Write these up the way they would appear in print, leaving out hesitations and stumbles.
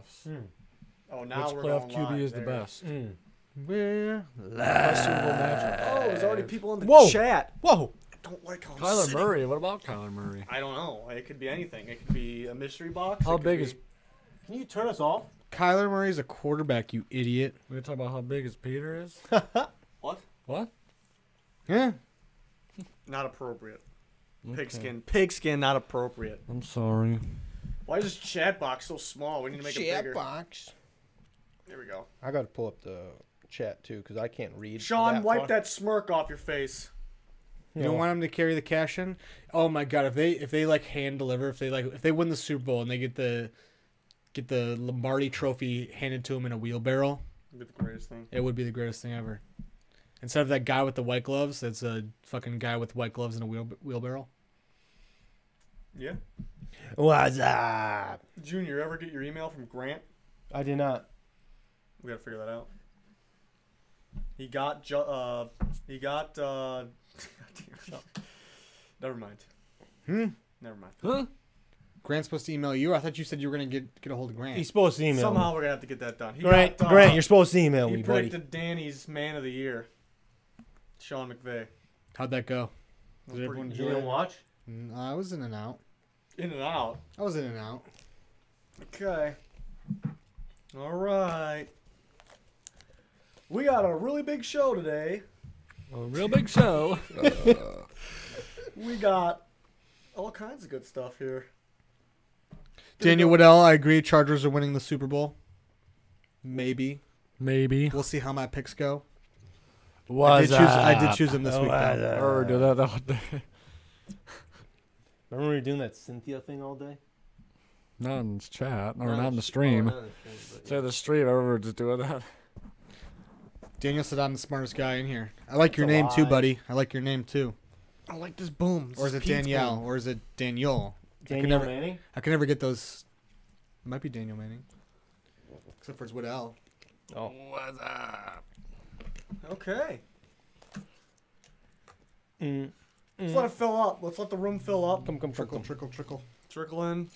playoffs. Oh, now Which we're playoff going QB live is there. the best? We're Best Super Bowl matchup. Oh, there's already people in the Whoa. chat. Whoa. I don't like how I'm Kyler sitting. Murray. What about Kyler Murray? I don't know. It could be anything. It could be a mystery box. How It could big be- is? Can you turn us off? Kyler Murray's a quarterback, you idiot. We talking about how big his Peter is? What? What? Yeah. Not appropriate. Okay. Pigskin, not appropriate. I'm sorry. Why is this chat box so small? We need to make it bigger. box. There we go. I got to pull up the chat, too, because I can't read. Sean, wipe far. that smirk off your face. You don't want him to carry the cash in? Oh my god, if they like hand deliver, if they win the Super Bowl and they get the Lombardi trophy handed to him in a wheelbarrow, It'd be the greatest thing. it would be the greatest thing ever. Instead of that guy with the white gloves, it's a fucking guy with white gloves and a wheelbarrow. Yeah. What's up? Junior, ever get your email from Grant? I did not. We gotta figure that out. He got Never mind. Never mind. Huh? Grant's supposed to email you. I thought you said you were gonna get a hold of Grant. He's supposed to email Somehow me. we're gonna have to get that done. He Grant, got, Grant, you're supposed to email he me, buddy. predicted Danny's Man of the Year. Sean McVay. How'd that go? That was Did everyone pretty You enjoy didn't it? watch? I was in and out. in and out. I was in and out. Okay. All right. We got a really big show today. A real big show. We got all kinds of good stuff here. Daniel Waddell, I agree. Chargers are winning the Super Bowl. Maybe. Maybe. We'll see how my picks go. Was I did choose him this week. What's Though. up? Or do that all day. Remember we were doing that Cynthia thing all day? Not in the chat. Or No, not in the it's- stream. oh, not in the stream, but Say yeah. the stream. I remember just doing that. Daniel said I'm the smartest guy in here. I like your That's a name too, lie. buddy. I like your name too. I like this boom. Or is it Danielle? Or is it Daniel? Daniel never- Manning? I can never get those. It might be Daniel Manning. Except for it's Waddell. Oh. What's up? Okay. Mm. Let's let it fill up. Let's let the room fill up. Come, Trickle, come. trickle, trickle. Trickle in.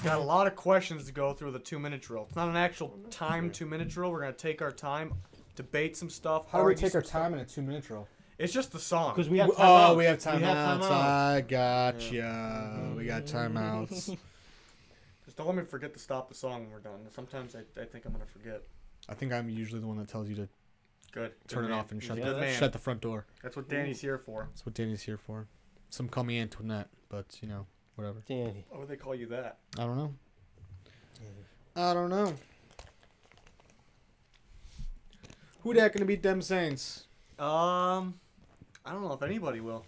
Got a lot of questions to go through the 2-minute drill. It's not an actual time 2-minute drill. We're going to take our time, debate some stuff. How do we argue take our some stuff. time in a 2-minute drill? It's just the song. Because we have Oh, timeouts. we have timeouts. timeouts. I gotcha. We got timeouts. Just don't let me forget to stop the song when we're done. Sometimes I think I'm going to forget. I think I'm usually the one that tells you to Good. turn Good it man. off and He's a shut good man. shut the front door. That's what Danny's here for. That's what Danny's here for. Some call me Antoinette, but you know, whatever. Danny. Why would they call you that? I don't know. I don't know. Who that gonna beat them Saints? I don't know if anybody will.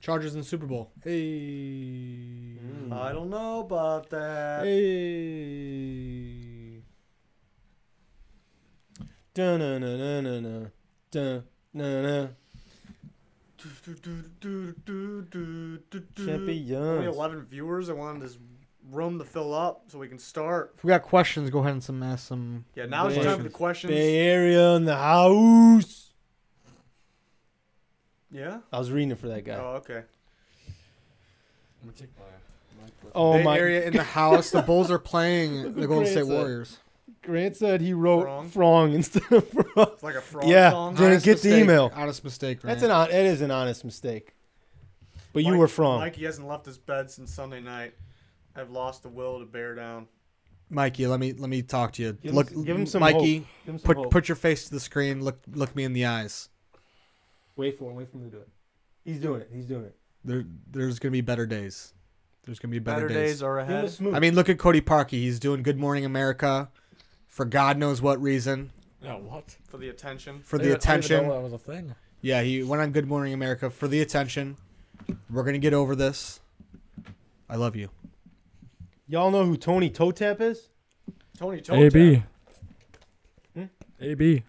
Chargers in the Super Bowl. Hey. I don't know about that. Hey. Dun dun dun dun dun dun dun dun. Only Champions. 11 viewers. I wanted this room to fill up so we can start. If we got questions, go ahead and ask some. Yeah, now's the time for the questions. Bay Area in the house. Yeah? I was reading it for that guy. Oh, okay. I'm gonna take my Oh Bay my! Area in the house. The Bulls are playing the Golden State Grant said. Warriors. Grant said he wrote Frong? "frong" instead of "frog." It's like a frog Yeah. song. Didn't Honest get the mistake. email. Honest mistake. Right? It is an honest mistake. But you were from. Mikey hasn't left his bed since Sunday night. I've lost the will to bear down. Mikey, let me talk to you. Give Look, him- give him some Mikey. hope. Give him some hope. Put your face to the screen. Look me in the eyes. Wait for him to do it. He's doing it. He's doing it. There's gonna be better days. There's gonna be better days. are Give him a ahead. smooth. I mean, look at Cody Parkey. He's doing Good Morning America, for God knows what reason. Yeah, what? For the attention. For I the didn't even attention. know that was a thing. Yeah, he went on Good Morning America for the attention. We're gonna get over this. I love you. Y'all know who Tony Toe Tap is? Tony Toe AB. Hmm? AB.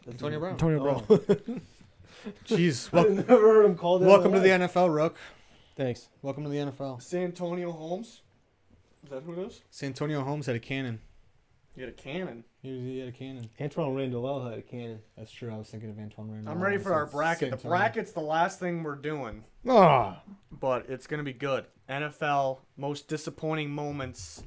Antonio Brown. Antonio Oh. Brown. Jeez. I've never heard him called that. Welcome to the NFL, Rook. Thanks. Welcome to the NFL. San Antonio Holmes. Is that who it is? San Antonio Holmes had a cannon. He had a cannon. He had a cannon. Antoine Randall had a cannon. That's true. I was thinking of Antoine Randall. I'm ready for our San bracket. The Antonio. bracket's the last thing we're doing, Ah. but it's going to be good. NFL most disappointing moments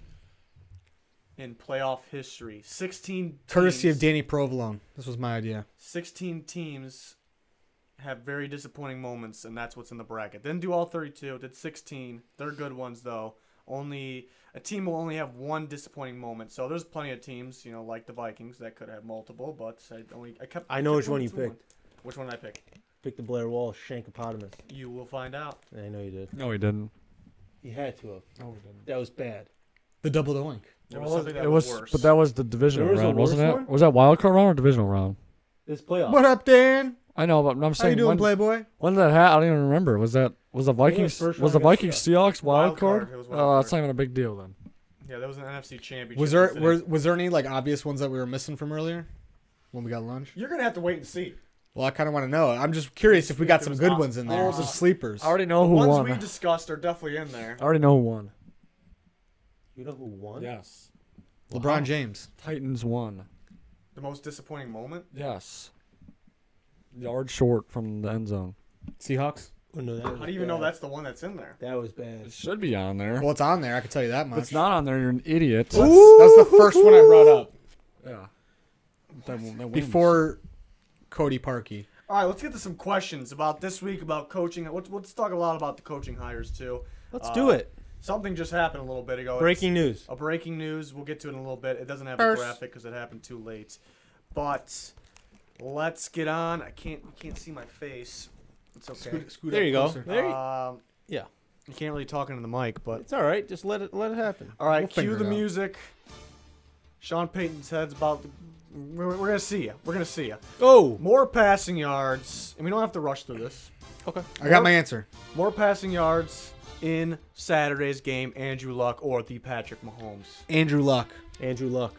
in playoff history. 16 teams, Courtesy of Danny Provolone. This was my idea. 16 teams have very disappointing moments, and that's what's in the bracket. Didn't do all 32. Did 16. They're good ones, though. A team will only have one disappointing moment. So there's plenty of teams, like the Vikings, that could have multiple, but I know which one you picked. Which one did I pick? Pick the Blair Walsh Shankopotamus. You will find out. I know you did. No, he didn't. You had to have. No, he didn't. That was bad. The double doink. There was something that worse. But that was the divisional There was a round, wasn't worse it? one? Was that wild card round or divisional round? This playoff. What up, Dan? I know, but I'm How you saying doing, Playboy? when did that happen? I don't even remember. Was the Vikings first was the round Vikings against Seahawks wild Wild card, card? it was wild Oh, that's card. not even a big deal then. Yeah, that was an NFC championship. Was there incident. was there any obvious ones that we were missing from earlier when we got lunch? You're going to have to wait and see. Well, I kind of want to know. I'm just curious if we got There some was good op- ones in there. uh, Some sleepers. I already know The who ones won. we discussed are definitely in there. I already know who won. You know who won? Yes. LeBron James. Titans won. The most disappointing moment? Yes. Yard short from the end zone. Seahawks. Oh, no, that was How do you even know bad. that's the one that's in there? That was bad. It should be on there. Well, it's on there. I can tell you that If much. it's not on there, you're an idiot. That's the first one I brought up Yeah. That wins. before Cody Parkey. All right, let's get to some questions about this week, about coaching. Let's talk a lot about the coaching hires, too. Let's do it. Something just happened a little bit ago. Breaking news. It's a breaking news. We'll get to it in a little bit. It doesn't have First. a graphic because it happened too late. But let's get on. You can't see my face. It's okay. Scoot There up you go. closer. There you, Yeah. You can't really talk into the mic, but it's all right. Just let it happen. all right. We'll Cue figure the it out. music. Sean Payton's head's about. We're gonna see you. We're gonna see you. Oh. More passing yards, and we don't have to rush through this. Okay. I got my answer. More passing yards in Saturday's game, Andrew Luck or the Patrick Mahomes. Andrew Luck. Andrew Luck.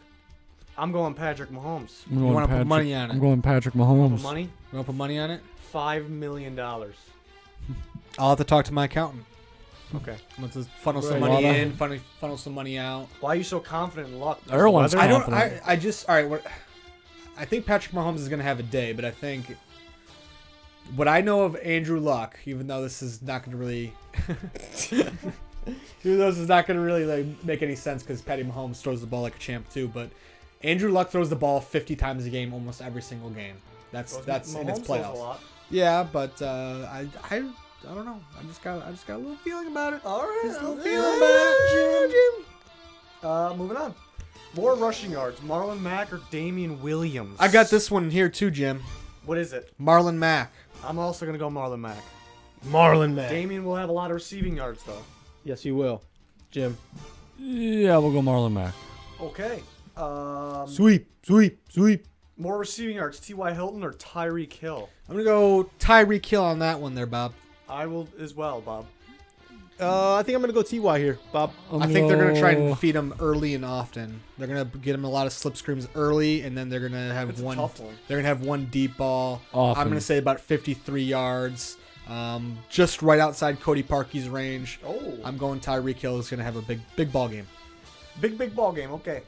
I'm going Patrick Mahomes. I'm You going want to put Patrick- money on I'm it? going Patrick For Mahomes. money, You want to put money on it? $5 million. I'll have to talk to my accountant. Okay. I'm going to funnel some Right. money Well, in, funnel some money out. Why are you so confident in Luck? Everyone's Weather? I don't. confident. I just. All right. I think Patrick Mahomes is going to have a day, but I think what I know of Andrew Luck, even though this is not going to really, even though this is not going to really make any sense because Patty Mahomes throws the ball like a champ too, but Andrew Luck throws the ball 50 times a game, almost every single game. That's in its Mahomes throws a playoffs. lot. Yeah, but I don't know. I just got a little feeling about it. All right. Just a little okay. feeling about it, Jim. Moving on. More rushing yards. Marlon Mack or Damian Williams? I got this one here too, Jim. What is it? Marlon Mack. I'm also going to go Marlon Mack. Marlon Mack. Damian will have a lot of receiving yards, though. Yes, you will. Jim. Yeah, we'll go Marlon Mack. Okay. Sweep. More receiving yards. T.Y. Hilton or Tyreek Hill? I'm gonna go Tyreek Hill on that one there, Bob. I will as well, Bob. I think I'm gonna go Ty here, Bob. I think they're gonna try and feed him early and often. They're gonna get him a lot of slip screens early, and then they're gonna have It's a one. tough one. They're gonna have one deep ball. Often. I'm gonna say about 53 yards, just right outside Cody Parkey's range. Oh. I'm going Tyreek Hill is gonna have a big ball game. Big ball game. Okay.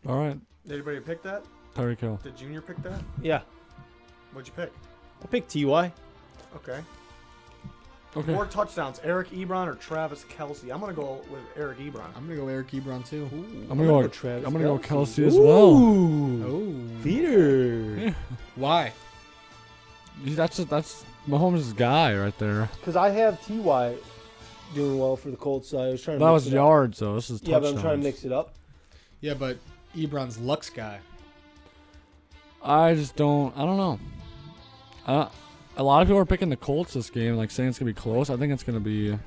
All right, Did anybody pick that? Tyreek Hill. Did Junior pick that? Yeah. What'd you pick? I picked Ty. Okay. Okay. More touchdowns. Eric Ebron or Travis Kelsey? I'm gonna go with Eric Ebron. I'm gonna go Eric Ebron too. I'm gonna go. Travis I'm gonna go Kelce. Kelsey as well. Ooh. Oh, Peter. why? That's Mahomes' guy right there. Because I have Ty doing well for the Colts, so I was trying to That mix was it up. yards though. This is Yeah, touchdowns. but I'm trying to mix it up. Yeah, but Ebron's Lux guy. I just don't. I don't know. A lot of people are picking the Colts this game, like saying it's gonna be close. I think it's gonna be. I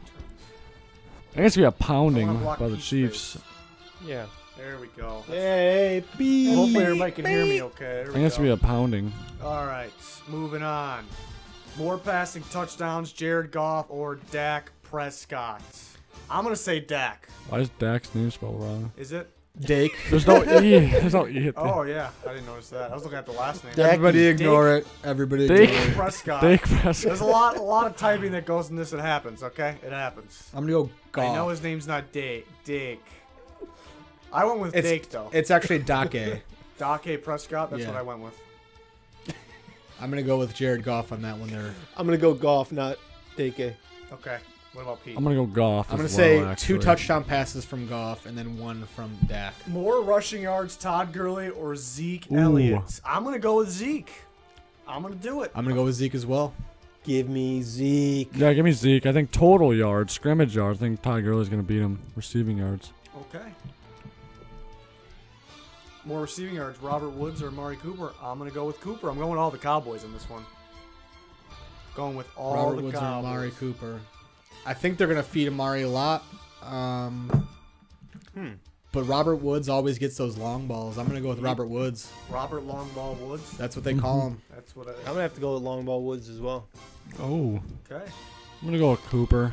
think it's gonna be a pounding I wanna block by the Pete's Chiefs. face. Yeah. There we go. Hey, beep. Hopefully everybody can hear me okay. There I we think it's go. gonna be a pounding. All right, moving on. More passing touchdowns, Jared Goff or Dak Prescott? I'm going to say Dak. Why is Dak's name spelled wrong? Is it? Dake. There's no E. There's no E. At the Oh, yeah. I didn't notice that. I was looking at the last name. Everybody Dake- ignore it. Everybody Dake. ignore it. Prescott. Dak Prescott. There's a lot of typing that goes in this. It happens, okay? It happens. I'm gonna go Goff. I know his name's not Dake. I went with Dake, though. It's actually Dake. Dake Prescott, that's Yeah. what I went with. I'm gonna go with Jared Goff on that one there. I'm going to go golf, not DK. Okay. What about Pete? I'm gonna go Goff. I'm gonna as say well, 2 actually. touchdown passes from Goff and then 1 from Dak. More rushing yards, Todd Gurley or Zeke Ooh. Elliott? I'm going to go with Zeke. I'm going to do it. I'm gonna go with Zeke as well. Give me Zeke. Yeah, give me Zeke. I think total yards, scrimmage yards. I think Todd Gurley's gonna beat him receiving yards. Okay. More receiving yards, Robert Woods or Amari Cooper? I'm going to go with Cooper. I'm going with all the Cowboys in this one. Going with all Robert the Woods Cowboys. or Amari Cooper. I think they're gonna feed Amari a lot. But Robert Woods always gets those long balls. I'm gonna go with Robert Woods. Robert Longball Woods. That's what they call him. That's what I'm gonna have to go with Long Ball Woods as well. Oh, Okay. I'm gonna go with Cooper.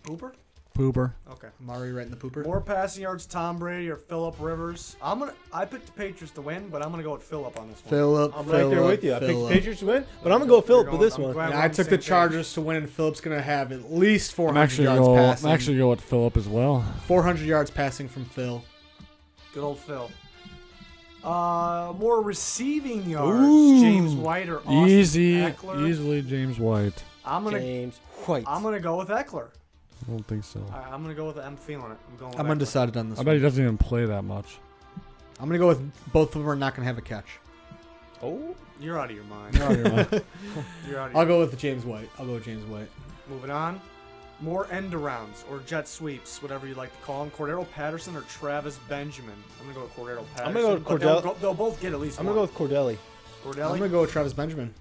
Cooper? Pooper. Okay. Amari right in the pooper. More passing yards, Tom Brady or Phillip Rivers? I picked the Patriots to win, but I'm gonna go with Phillip on this one. Phillip. I'm right there with you. I picked the Patriots to win, but I'm gonna go Phillip with this one. I took the Chargers to win, and Phillip's gonna have at least 400 I'm yards passing. I'm actually go with Phillip as well. 400 yards passing from Phil. Good old Phil. More receiving yards, Ooh. James White or Austin Eckler? Easily James White. I'm gonna James White. I'm gonna go with Eckler. I don't think so. I'm gonna go with it. I'm feeling it. I'm going. With I'm Eckler. undecided on this I one. bet he doesn't even play that much. I'm gonna go with both of them are not gonna have a catch. Oh, You're out of your mind. Oh, you're right. You're out of your I'll go with James White. Moving on. More end arounds or jet sweeps, whatever you like to call them. Cordero Patterson or Travis Benjamin? I'm gonna go with Cordero Patterson. I'm gonna go with but they'll both get at least I'm one. gonna go with Cordelli. Cordelli. I'm gonna go with Travis Benjamin.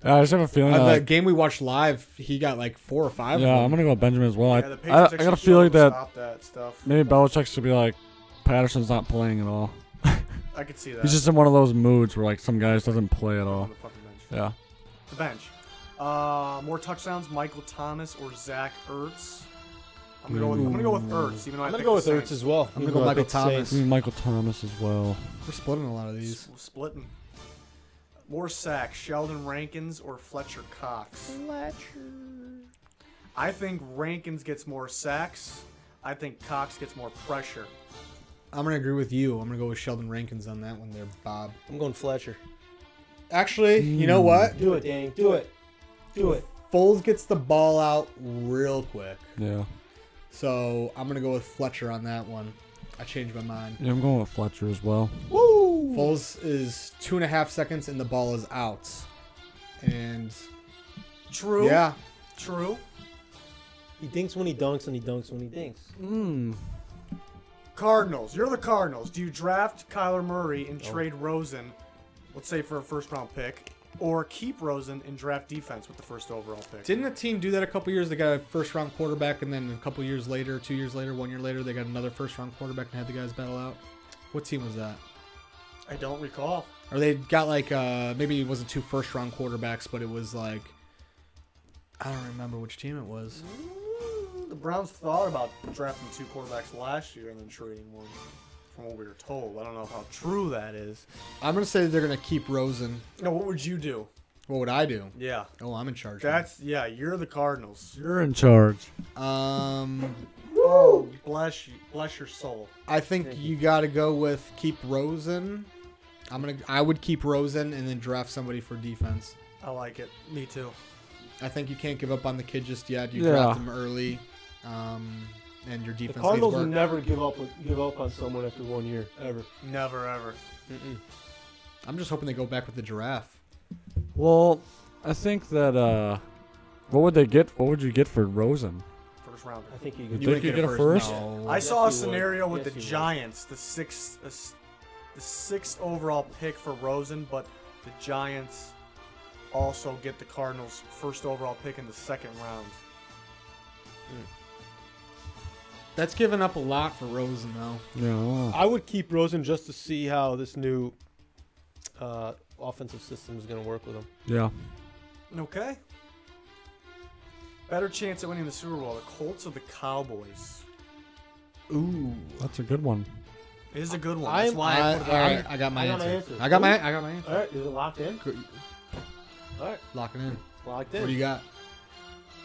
I just have a feeling The that. game we watched live, he got like 4 or 5. Yeah, of them. I'm gonna go with Benjamin as well. Yeah, the I Patriots got a actually feeling that stop that stuff. maybe Belichick should be like, Patterson's not playing at all. I could see that. He's just in one of those moods where like some guys doesn't play at on all. the fucking bench. Yeah. The bench. More touchdowns, Michael Thomas or Zach Ertz? I'm gonna go with Ertz, even though I'm I gonna picked go the with Ertz Saints. as well. I'm gonna go Michael Thomas. Maybe Michael Thomas as well. We're splitting a lot of these. Splitting. More sacks, Sheldon Rankins or Fletcher Cox? I think Rankins gets more sacks. I think Cox gets more pressure. I'm gonna agree with you. I'm gonna go with Sheldon Rankins on that one there, Bob. I'm going Fletcher. Actually, you know what? Do it, Danny. Do it. Do it. Foles gets the ball out real quick. Yeah. So I'm gonna go with Fletcher on that one. I changed my mind. Yeah, I'm going with Fletcher as well. Woo! Foles is 2.5 seconds and the ball is out. And True. yeah, True. He dinks when he dunks, and he dunks when he dinks. Cardinals. You're the Cardinals. Do you draft Kyler Murray and trade Rosen, let's say for a first-round pick, or keep Rosen and draft defense with the first overall pick? didn't a team do that a couple years? They got a first-round quarterback, and then a couple years later, 2 years later, 1 year later, they got another first-round quarterback and had the guys battle out. What team was that? I don't recall. Or they got like maybe it wasn't 2 first-round quarterbacks, but it was like I don't remember which team it was. The Browns thought about drafting 2 quarterbacks last year and then trading one, from what we were told. I don't know how true that is. I'm gonna say they're gonna keep Rosen. No, what would you do? What would I do? Yeah. Oh, I'm in charge. You're the Cardinals. You're in charge. Oh, bless you. Bless your soul. I think you got to go with keep Rosen. I would keep Rosen and then draft somebody for defense. I like it. Me too. I think you can't give up on the kid just yet. You Yeah. draft him early, and your The defense Cardinals needs will work. never give up on someone after 1 year, ever. Never, ever. I'm just hoping they go back with the giraffe. Well, I think that what would they get? What would you get for Rosen? First rounder. I think you You could. think you get a first? No. I Yes, saw a you would. scenario with Yes, the you would. Giants, the sixth overall pick for Rosen, but the Giants also get the Cardinals' first overall pick in the second round. That's giving up a lot for Rosen, though. Yeah. I would keep Rosen just to see how this new offensive system is going to work with him. Yeah. Okay. Better chance at winning the Super Bowl, the Colts or the Cowboys? Ooh. That's a good one. It is a good one. That's why I put it all on. right, I got my I got my answer. answer. I got my answer. All right, is it locked in? All right, Lock it in. locked What in. do you got?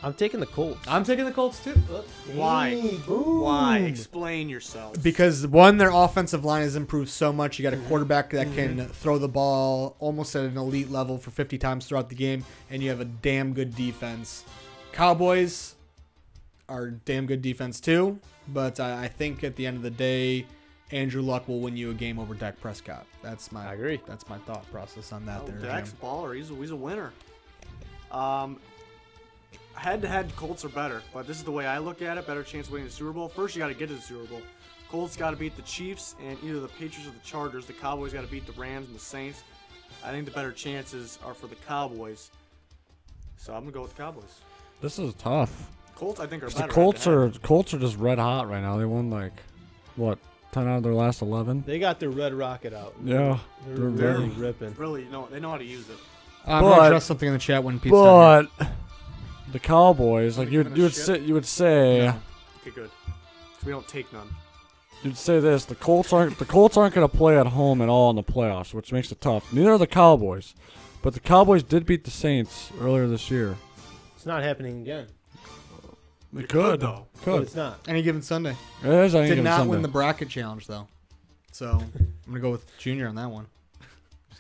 I'm taking the Colts. I'm taking the Colts too. Why? Boom. Why? Explain yourself. Because one, their offensive line has improved so much. You got a quarterback that can throw the ball almost at an elite level for 50 times throughout the game, and you have a damn good defense. Cowboys are damn good defense too, but I think at the end of the day, Andrew Luck will win you a game over Dak Prescott. I agree. That's my thought process on that. Dak's a baller. He's a winner. Head-to-head, Colts are better, but this is the way I look at it. Better chance of winning the Super Bowl. First, you got to get to the Super Bowl. Colts got to beat the Chiefs and either the Patriots or the Chargers. The Cowboys got to beat the Rams and the Saints. I think the better chances are for the Cowboys. So I'm gonna go with the Cowboys. This is tough. Colts, I think, are better. The Colts are just red hot right now. They won like what 10 out of their last 11. They got their red rocket out. Yeah, They're really ripping. Really, they know how to use it. I'm gonna address something in the chat when Pete's done here. The Cowboys, like you would say. No. Okay, good. 'Cause we don't take none. You'd say this: the Colts aren't going to play at home at all in the playoffs, which makes it tough. Neither are the Cowboys, but the Cowboys did beat the Saints earlier this year. It's not happening again. It could though. But it's not. Any given Sunday. It is any Did given not Sunday. win the bracket challenge though, so I'm gonna go with Junior on that one.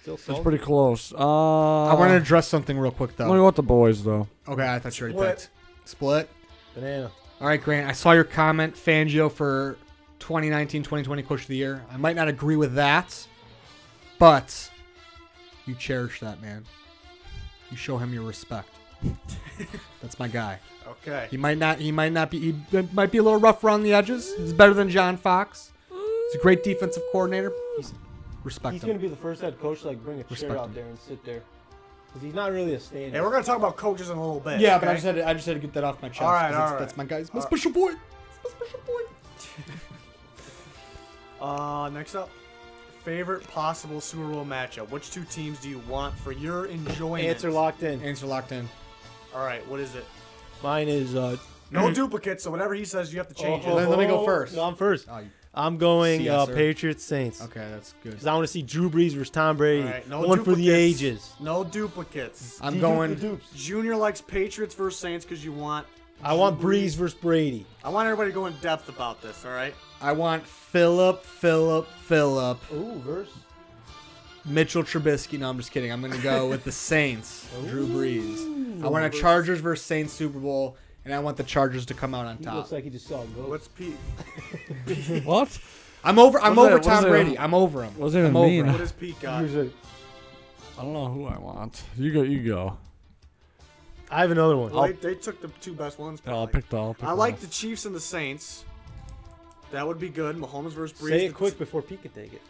Still It's pretty close. I want to address something real quick though. I'm gonna go with the boys though. Okay, I thought you already picked. Split. Banana. All right, Grant. I saw your comment, Fangio for 2019-2020 Coach of the Year. I might not agree with that, but you cherish that man. You show him your respect. That's my guy. Okay. He might be a little rough around the edges. He's better than John Fox. He's a great defensive coordinator. Respect He's him. going to be the first head coach to like bring a chair out there and sit there. Because he's not really a stand-up. Hey, we're gonna talk about coaches in a little bit. Yeah, okay? but I just had to get that off my chest. All right, 'cause all right. That's my guy. He's my special boy. He's my special boy. Next up, favorite possible Super Bowl matchup. Which two teams do you want for your enjoyment? Answer locked in. Answer locked in. All right, what is it? Mine is... No duplicates, so whatever he says, you have to change it. Let me go first. No, I'm first. Oh, I'm going Yes, sir. Patriots Saints. okay, that's good. Because I want to see Drew Brees versus Tom Brady. All right, no One for the duplicates. ages. No duplicates. I'm going. Junior likes Patriots versus Saints because you want. I want Brees versus Brady. I want everybody to go in depth about this. All right. I want Philip, Ooh, versus... Mitchell Trubisky. No, I'm just kidding. I'm going to go with the Saints. Drew Brees. I want a Chargers versus Saints Super Bowl, and I want the Chargers to come out on He top. looks like he just saw a ghost. What's Pete? What? I'm over What Tom does it- Brady. I'm over him. What does it even I'm over mean? him. What does Pete got? Here's I don't know who I want. You go. I have another one. Well, they took the two best ones. Yeah, I'll Probably. pick the. I like the Chiefs and the Saints. That would be good. Mahomes versus Brees. Say it quick before Pete can take it.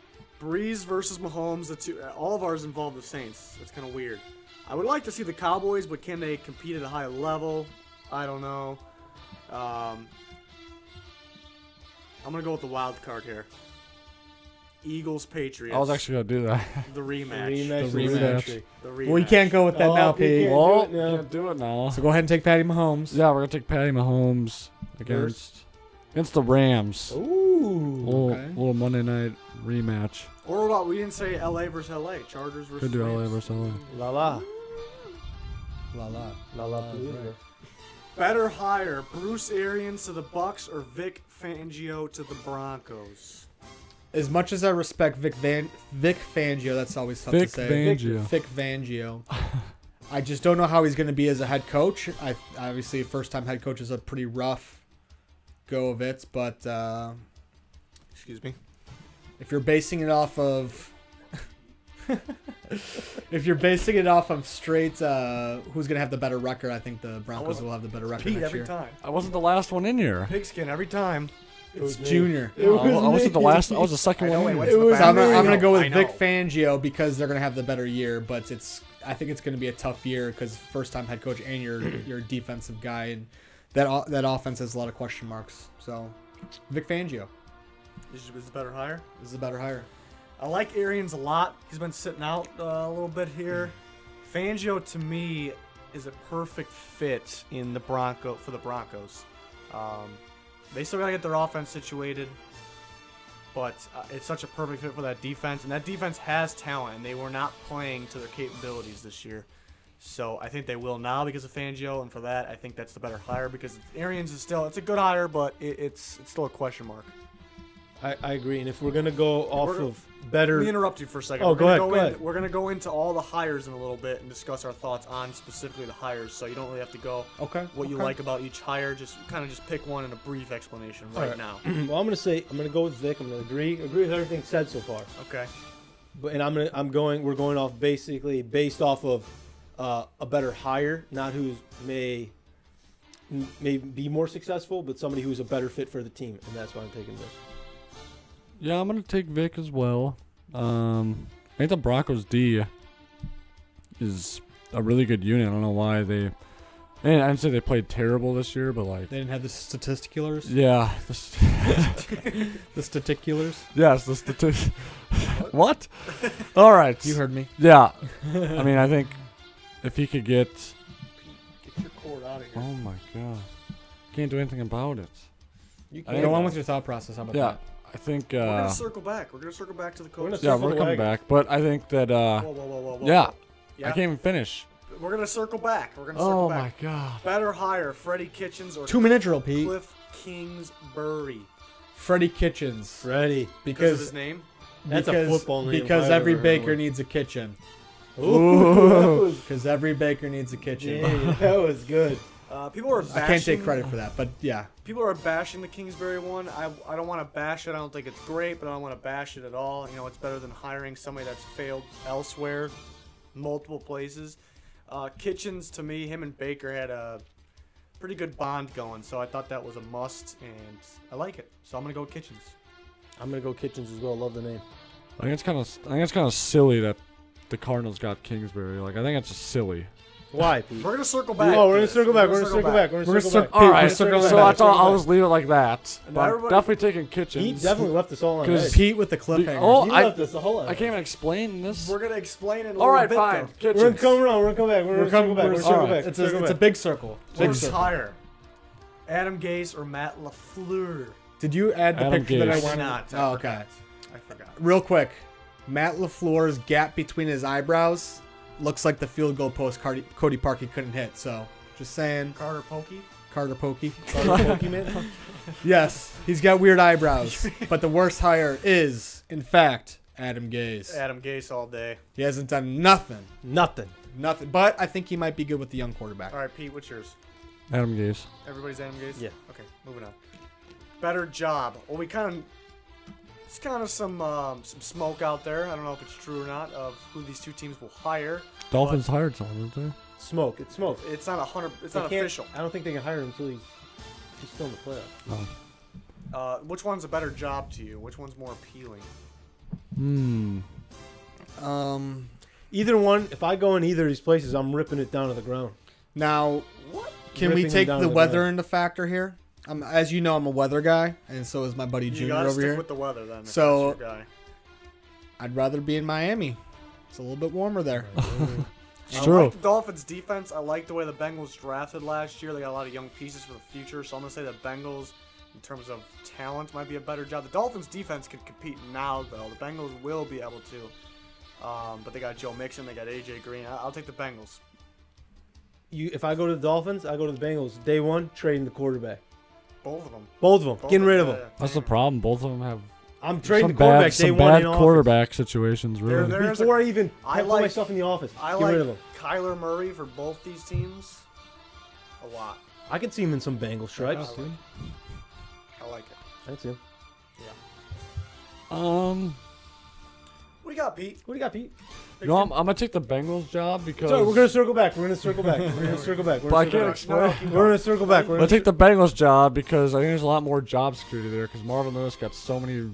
Brees versus Mahomes. The two. All of ours involve the Saints. It's kind of weird. I would like to see the Cowboys, but can they compete at a high level? I don't know. I'm gonna go with the wild card here. Eagles Patriots. I was actually gonna do that. the rematch. The rematch. The rematch. Well, you can't go with that Oh, now, Pete Pete. can't. Well, do it now. can't do it now. So go ahead and take Patty Mahomes. Yeah, we're gonna take Patty Mahomes against the Rams. Ooh. Little Monday night rematch. Or what about we didn't say LA versus LA. Chargers versus Could do LA Rams. versus LA. La la. La la. La la. Palooza. Better hire Bruce Arians to the Bucks or Vic Fangio to the Broncos? As much as I respect Vic Fangio, that's always tough Vic to say. Fangio. Vic Fangio. I just don't know how he's going to be as a head coach. Obviously, first-time head coach is a pretty rough go of it, but Excuse me. if you're basing it off of straight who's going to have the better record, I think the Broncos will have the better record Pete next every year. time. I wasn't the last one in here. Pigskin every time. It's Junior. I wasn't the last. I was the second I know, one. wait, in. what's the So I'm back? going to I go with know. Vic Fangio because they're going to have the better year, but I think it's going to be a tough year because first-time head coach and your defensive guy, and that offense has a lot of question marks. So, Vic Fangio Is the better hire? is the better hire. I like Arians a lot. He's been sitting out a little bit here. Fangio to me is a perfect fit in the for the Broncos. They still gotta get their offense situated, but it's such a perfect fit for that defense. And that defense has talent, and they were not playing to their capabilities this year. So I think they will now because of Fangio, and for that, I think that's the better hire because Arians is still it's a good hire, but it's still a question mark. I agree. And if we're gonna go off of better, Let me interrupt you for a second. Oh, go ahead. We're gonna go into all the hires in a little bit and discuss our thoughts on specifically the hires. So you don't really have to go what you like about each hire. Just pick one in a brief explanation right now. Well, I'm gonna go with Vic. I'm gonna agree with everything said so far. Okay. But we're going off based off of a better hire, not who's may be more successful, but somebody who's a better fit for the team, and that's why I'm taking Vic. Yeah, I'm gonna take Vic as well. I think the Broncos D is a really good unit. I don't know why they. And I'd say they played terrible this year, but like They didn't have the statisticulars. yeah, The statisticulars. yes, What? All right, You heard me. Yeah, I mean, I think if he could get. Get your cord out of here. Oh my god, can't do anything about it. You I can't think- Go on with your thought process. How about Yeah, that? I think. We're gonna circle back. We're gonna circle back to the coach. Yeah, circle we're the coming wagons. back, but I think that. Whoa. Yeah, Yeah. I can't even finish. We're gonna circle back. We're gonna circle Oh back. my god. Better hire Freddie Kitchens or 2-minute drill, Pete. Cliff Kingsbury Freddie Kitchens. Ready. because of his name. That's a football name. Because if I every ever heard baker one. needs a kitchen. Ooh. Because every baker needs a kitchen. Yeah, that was good. People are bashing. I can't take credit for that, but yeah. People are bashing the Kingsbury one. I don't want to bash it. I don't think it's great, but I don't want to bash it at all. You know, it's better than hiring somebody that's failed elsewhere, multiple places. Kitchens, to me, him and Baker had a pretty good bond going, so I thought that was a must, and I like it. So I'm gonna go with Kitchens. I'm gonna go Kitchens as well. Love the name. I think it's kind of silly that the Cardinals got Kingsbury. Like I think it's just silly. Why, Pete? We're gonna circle back. Oh, to we're gonna this. circle back. We're gonna circle back. We're gonna circle back. All right, We're so circling I back. thought I'll just leave it like that. And But I'm everybody- definitely taking Kitchens. He definitely left us all on 'Cause edge. Pete with the cliffhanger. Oh, He I left us the whole can't even explain this. We're gonna explain it. A All right, little bit, fine. though. We're gonna Kitchens. come around. We're gonna come back. We're gonna circle back. We're gonna circle Alright. back. It's Circle a back. big circle. Big First circle. hire: Adam Gase or Matt LaFleur. Did you add the Adam picture that I Gase. wanted? Not. Oh, okay. I forgot. Real quick, Matt LaFleur's gap between his eyebrows looks like the field goal post Cody Parkey couldn't hit. So, just saying, Carter Pokey. Carter Pokey. Pokemon. Yes, he's got weird eyebrows, but the worst hire is, in fact, Adam Gase. Adam Gase all day. He hasn't done nothing, Nothing. but I think he might be good with the young quarterback. All right, Pete, what's yours? Adam Gase. Everybody's Adam Gase? Yeah. Okay, moving on. Better job. Well, it's kind of some smoke out there. I don't know if it's true or not of who these two teams will hire. Dolphins hired someone, didn't they? Smoke. It's smoke. It's not 100. It's They not can't- official. I don't think they can hire him until he's still in the playoffs. Oh. Which one's a better job to you? Which one's more appealing? Either one. If I go in either of these places, I'm ripping it down to the ground. Now, can we Ripping take them down the to the weather ground. into factor here? As you know, I'm a weather guy, and so is my buddy You Junior gotta over stick here. with the weather then. if So- that's your guy. I'd rather be in Miami. It's a little bit warmer there. It's I true. like the Dolphins' defense. I like the way the Bengals drafted last year. They got a lot of young pieces for the future. So I'm gonna say the Bengals, in terms of talent, might be a better job. The Dolphins' defense can compete now, though. The Bengals will be able to. But they got Joe Mixon. They got AJ Green. I'll take the Bengals. If I go to the Dolphins, I go to the Bengals. Day one, trading the quarterback. Both of them. Both of them. Both Getting rid of yeah, them. yeah. That's the problem. Both of them have I'm trading some the quarterback bad, day some one bad in office. quarterback situations, really. They're- There's Before I even I put like- myself in the office, I get like rid of him. Kyler Murray for both these teams a lot. I could see him in some Bengals stripes. I like it. I can see him. What do you got, Pete? What do you got, Pete? You know, I'm gonna take the Bengals job because So we're gonna circle back. We're gonna circle back. We're gonna circle back. We're But I gonna can't circle back. explain. We're gonna circle back. We're I'm gonna gonna take the Bengals job because I think there's a lot more job security there because Marvin Lewis got so many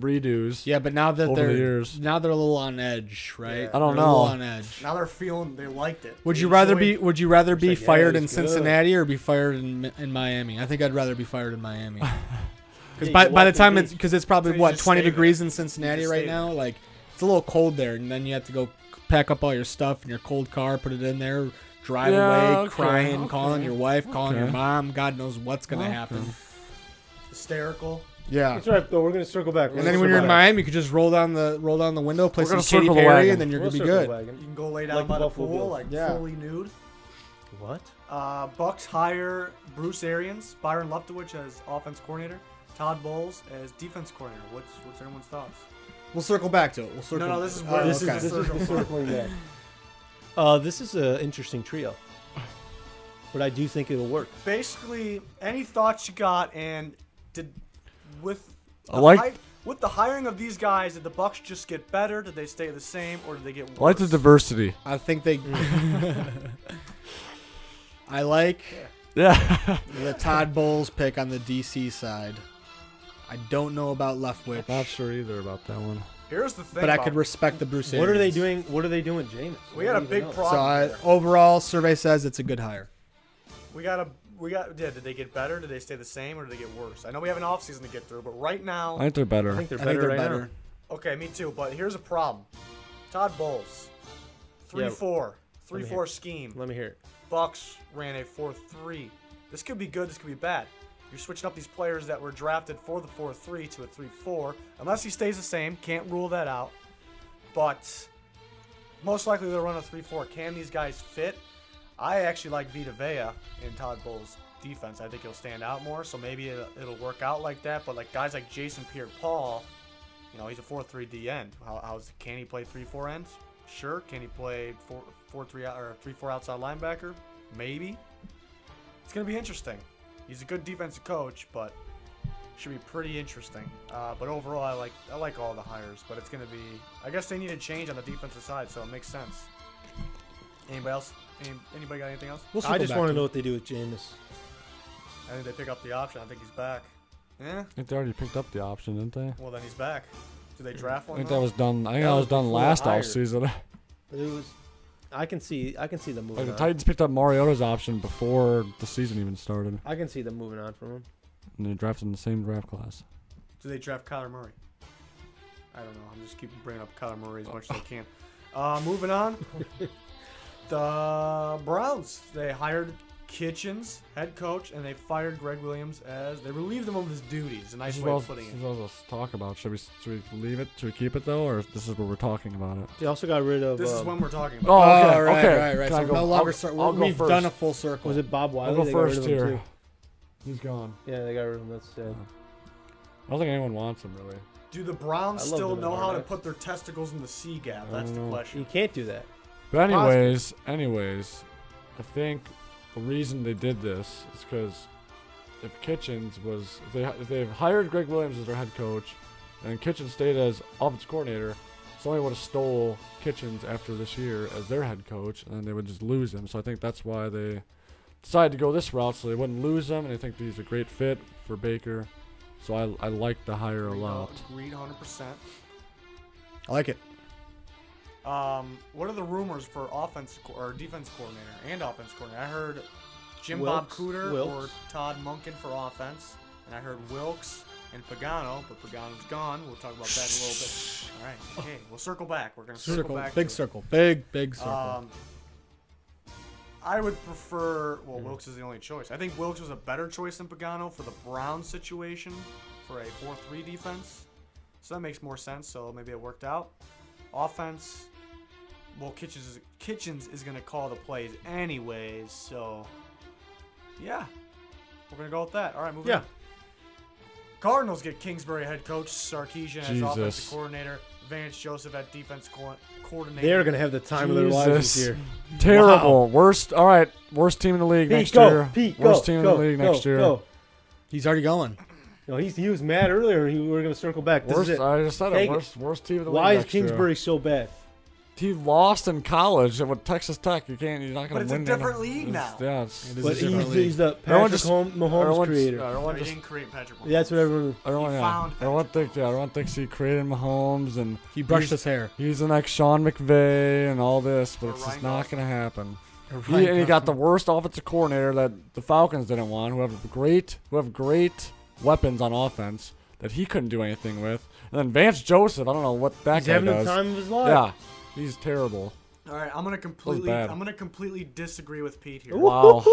redos. Yeah, but now that Over the years. they're a little on edge, right? Yeah. I don't They're a little know. on edge. Now they're feeling they liked it. Would They you rather be enjoyed- Would you rather be Like, yeah, fired in he's good. Cincinnati or be fired in Miami? I think I'd rather be fired in Miami. Because Yeah, by you the walk time the it's because it's probably So you what just 20 stay there. degrees in You Cincinnati just right stay now. Like it's a little cold there, and then you have to go pack up all your stuff in your cold car, put it in there, drive Yeah, away, okay, crying, okay. calling your wife, calling your Okay. mom. God knows what's gonna Okay. happen. hysterical. Yeah. That's right, though. We're gonna circle back. And then when you're in Miami, you could just roll down the window, play We're some gonna Katy circle the Perry, wagon. and then you're gonna be good. You can go lay down Like by the Buffalo pool, Bills. like Yeah. fully nude. What? Bucks hire Bruce Arians, Byron Leftwich as offense coordinator. Todd Bowles as defense coordinator. What's everyone's thoughts? We'll circle back to it. We'll circle. No, this is where This okay. is the circling back. This is an interesting trio, but I do think it'll work. Basically, any thoughts you got, and with the hiring of these guys, did the Bucks just get better? Did they stay the same, or did they get worse? I like the diversity. I think they. I like Yeah. the Todd Bowles pick on the DC side. I don't know about Leftwich, Not sure either about that one. Here's the thing. but I about could respect the Bruce What are they Arians. doing? What are they doing, Jameis? We got a big So problem. overall, survey says it's a good hire. Did they get better? Did they stay the same, or did they get worse? I know we have an offseason to get through, but right now, I think they're better. I think they're I better think they're right better. now. okay, me too. But here's a problem. Todd Bowles, 3-4, 3-4 scheme. Let me hear it. Bucks ran a 4-3. This could be good. This could be bad. You're switching up these players that were drafted for the 4-3 to a 3-4. Unless he stays the same, can't rule that out. But most likely they'll run a 3-4. Can these guys fit? I actually like Vita Vea in Todd Bowles' defense. I think he'll stand out more, so maybe it'll work out like that. But like guys like Jason Pierre-Paul, he's a 4-3 D end. Can he play 3-4 ends? Sure. Can he play 4-3 or 3-4 outside linebacker? Maybe. It's gonna be interesting. He's a good defensive coach, but should be pretty interesting. But overall, I like all the hires. But it's gonna be. I guess they need a change on the defensive side, so it makes sense. Anybody else? Anybody got anything else? We'll I circle just back want to to know it. what they do with Jameis. I think they pick up the option. I think he's back. Yeah. I think they already picked up the option, didn't they? Well, then he's back. Do they draft I one? think though? that was done. I think That that was was done before the last hire. offseason. But it was. I can see them moving Like the on. Titans picked up Mariota's option before the season even started, I can see them moving on from him. and they drafted in the same draft class. Do they draft Kyler Murray? I don't know. I'm just keeping bringing up Kyler Murray as much as I can. Moving on. The Browns. They hired Kitchens, head coach, and they fired Greg Williams they relieved him of his duties. A nice way of putting This it. is what let's talk about. Should we leave it? Should we keep it though, or this is what we're talking about it? They also got rid of. This is when we're talking about. Oh, okay. Oh, right, okay. right. Can I So go- no longer. I'll go We've first. done a full circle. Was it Bob Wiley? I'll go They got rid first of him here. too. He's gone. Yeah, they got rid of him. That's sad. I don't think anyone wants him really. Do the Browns I love still them in know how to Hard put their testicles in the C gap? I That's don't the know. question. You can't do that. But anyways, I think the reason they did this is because if Kitchens was, if they've hired Greg Williams as their head coach, and Kitchens stayed as offensive coordinator, somebody would have stole Kitchens after this year as their head coach, and then they would just lose him. So I think that's why they decided to go this route, so they wouldn't lose him, and I think he's a great fit for Baker. So I like the hire a lot. Agreed 100%. I like it. What are the rumors for or defense coordinator and offense coordinator? I heard Jim Wilkes, Bob Cooter Wilkes. or Todd Monken for offense, and I heard Wilkes and Pagano, but Pagano's gone. We'll talk about that in a little bit. All right, okay, we'll circle back. We're gonna circle Circle. back. Big to it. circle. Big circle. I would prefer. Well, Wilkes is the only choice. I think Wilkes was a better choice than Pagano for the Browns situation for a 4-3 defense. So that makes more sense. So maybe it worked out. Offense. Well, Kitchens is going to call the plays anyways. So yeah, we're going to go with that. All right, moving on. Cardinals get Kingsbury head coach, Sarkisian as Jesus. offensive coordinator, Vance Joseph at defense coordinator. They're gonna have the time of their lives this Jesus. year. Terrible. Worst. All right. Worst team in the league Pete, next go. year. Pete, Worst go, team in go, the league go, next year. go. He's already going. No, he was mad earlier. We were gonna circle back. This Worst. is it. I just said Take it. it. Worst team in the league. Why is next year. Kingsbury so bad? He lost in college with Texas Tech. You're not But going it's to a win. different league now. Yeah, it's, It is But a different league. he's the Everyone Patrick just- Mahomes everyone creator. Just, No, everyone he just, didn't create Patrick Mahomes. That's what everyone. everyone, He yeah. found Everyone thinks he created Mahomes and He brushed his hair. he's the next Sean McVay and all this, but Or it's Ryan just not Gosling. going to happen. Ryan And he got the Gosling. worst offensive coordinator that the Falcons didn't want, who have great weapons on offense that he couldn't do anything with. And then Vance Joseph, I don't know what that He's guy having does. the time of his life. Yeah, he's terrible. All right, I'm bad. gonna completely disagree with Pete here. Wow.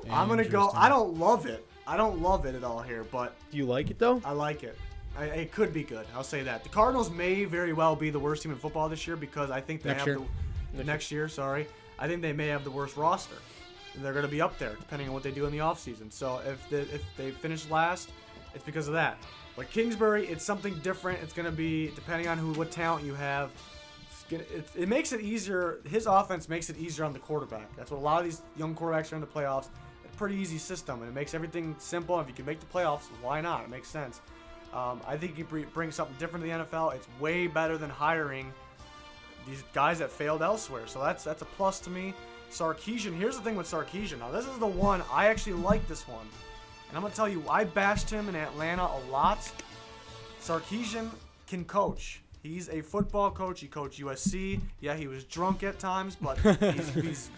I'm gonna go. I don't love it. I don't love it at all here, but Do you like it though? I like it. It could be good. I'll say that. The Cardinals may very well be the worst team in football this year because I think they Next have year. next year. Sorry, I think they may have the worst roster. They're gonna be up there depending on what they do in the offseason. So if they finish last it's because of that. But Kingsbury, it's something different. It's going to be, depending on what talent you have, it makes it easier. His offense makes it easier on the quarterback. That's what a lot of these young quarterbacks are in the playoffs. It's a pretty easy system, and it makes everything simple. If you can make the playoffs, why not? It makes sense. I think he brings something different to the NFL. It's way better than hiring these guys that failed elsewhere. So that's a plus to me. Sarkisian, here's the thing with Sarkisian. Now, this is the one, I actually like this one. And I'm going to tell you, I bashed him in Atlanta a lot. Sarkisian can coach. He's a football coach. He coached USC. Yeah, he was drunk at times, but he's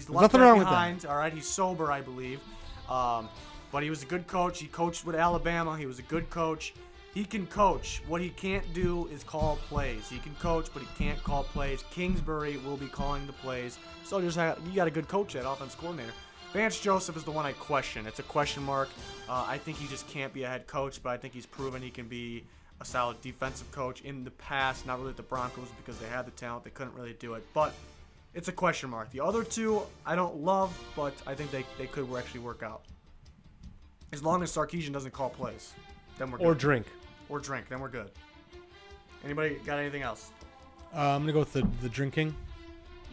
left nothing that wrong with behind. All right, he's sober, I believe. But he was a good coach. He coached with Alabama. He was a good coach. He can coach. What he can't do is call plays. He can coach, but he can't call plays. Kingsbury will be calling the plays. So you got a good coach at offense coordinator. Vance Joseph is the one I question. It's a question mark. I think he just can't be a head coach, but I think he's proven he can be a solid defensive coach in the past. Not really at the Broncos because they had the talent. They couldn't really do it. But it's a question mark. The other two I don't love, but I think they could actually work out. As long as Sarkisian doesn't call plays, then we're good. Or drink. Or drink, then we're good. Anybody got anything else? I'm gonna go with the drinking.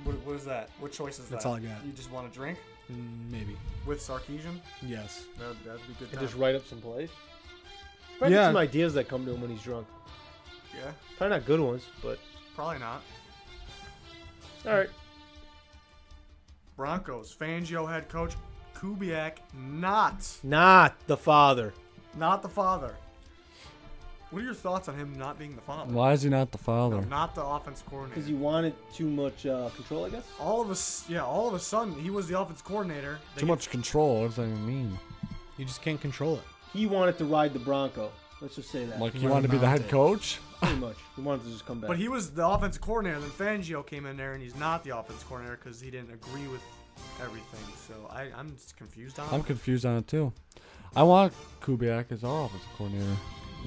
What is that? What choice is that? That's all I got. You just want to drink Maybe. with Sarkisian? Yes. That'd be good. And Time. just write up some plays. Probably Yeah. some ideas that come to him when he's drunk. Yeah, Probably not good ones, but probably not. all right. Broncos, Fangio head coach, Kubiak not Not the father. the father. What are your thoughts on him not being the father? Why is he not the father? No, not the offense coordinator. Because you wanted too much control, I guess. all of a sudden he was the offense coordinator. They Too get- much control. What does that even mean? You just can't control it. He wanted to ride the Bronco. Let's just say that. Like He he wanted wanted to be the mount head it. coach? Pretty much. He wanted to just come back. But he was the offensive coordinator. Then Fangio came in there, and he's not the offensive coordinator because he didn't agree with everything. So I'm just confused on I'm it. confused on it too. I want Kubiak as our offensive coordinator.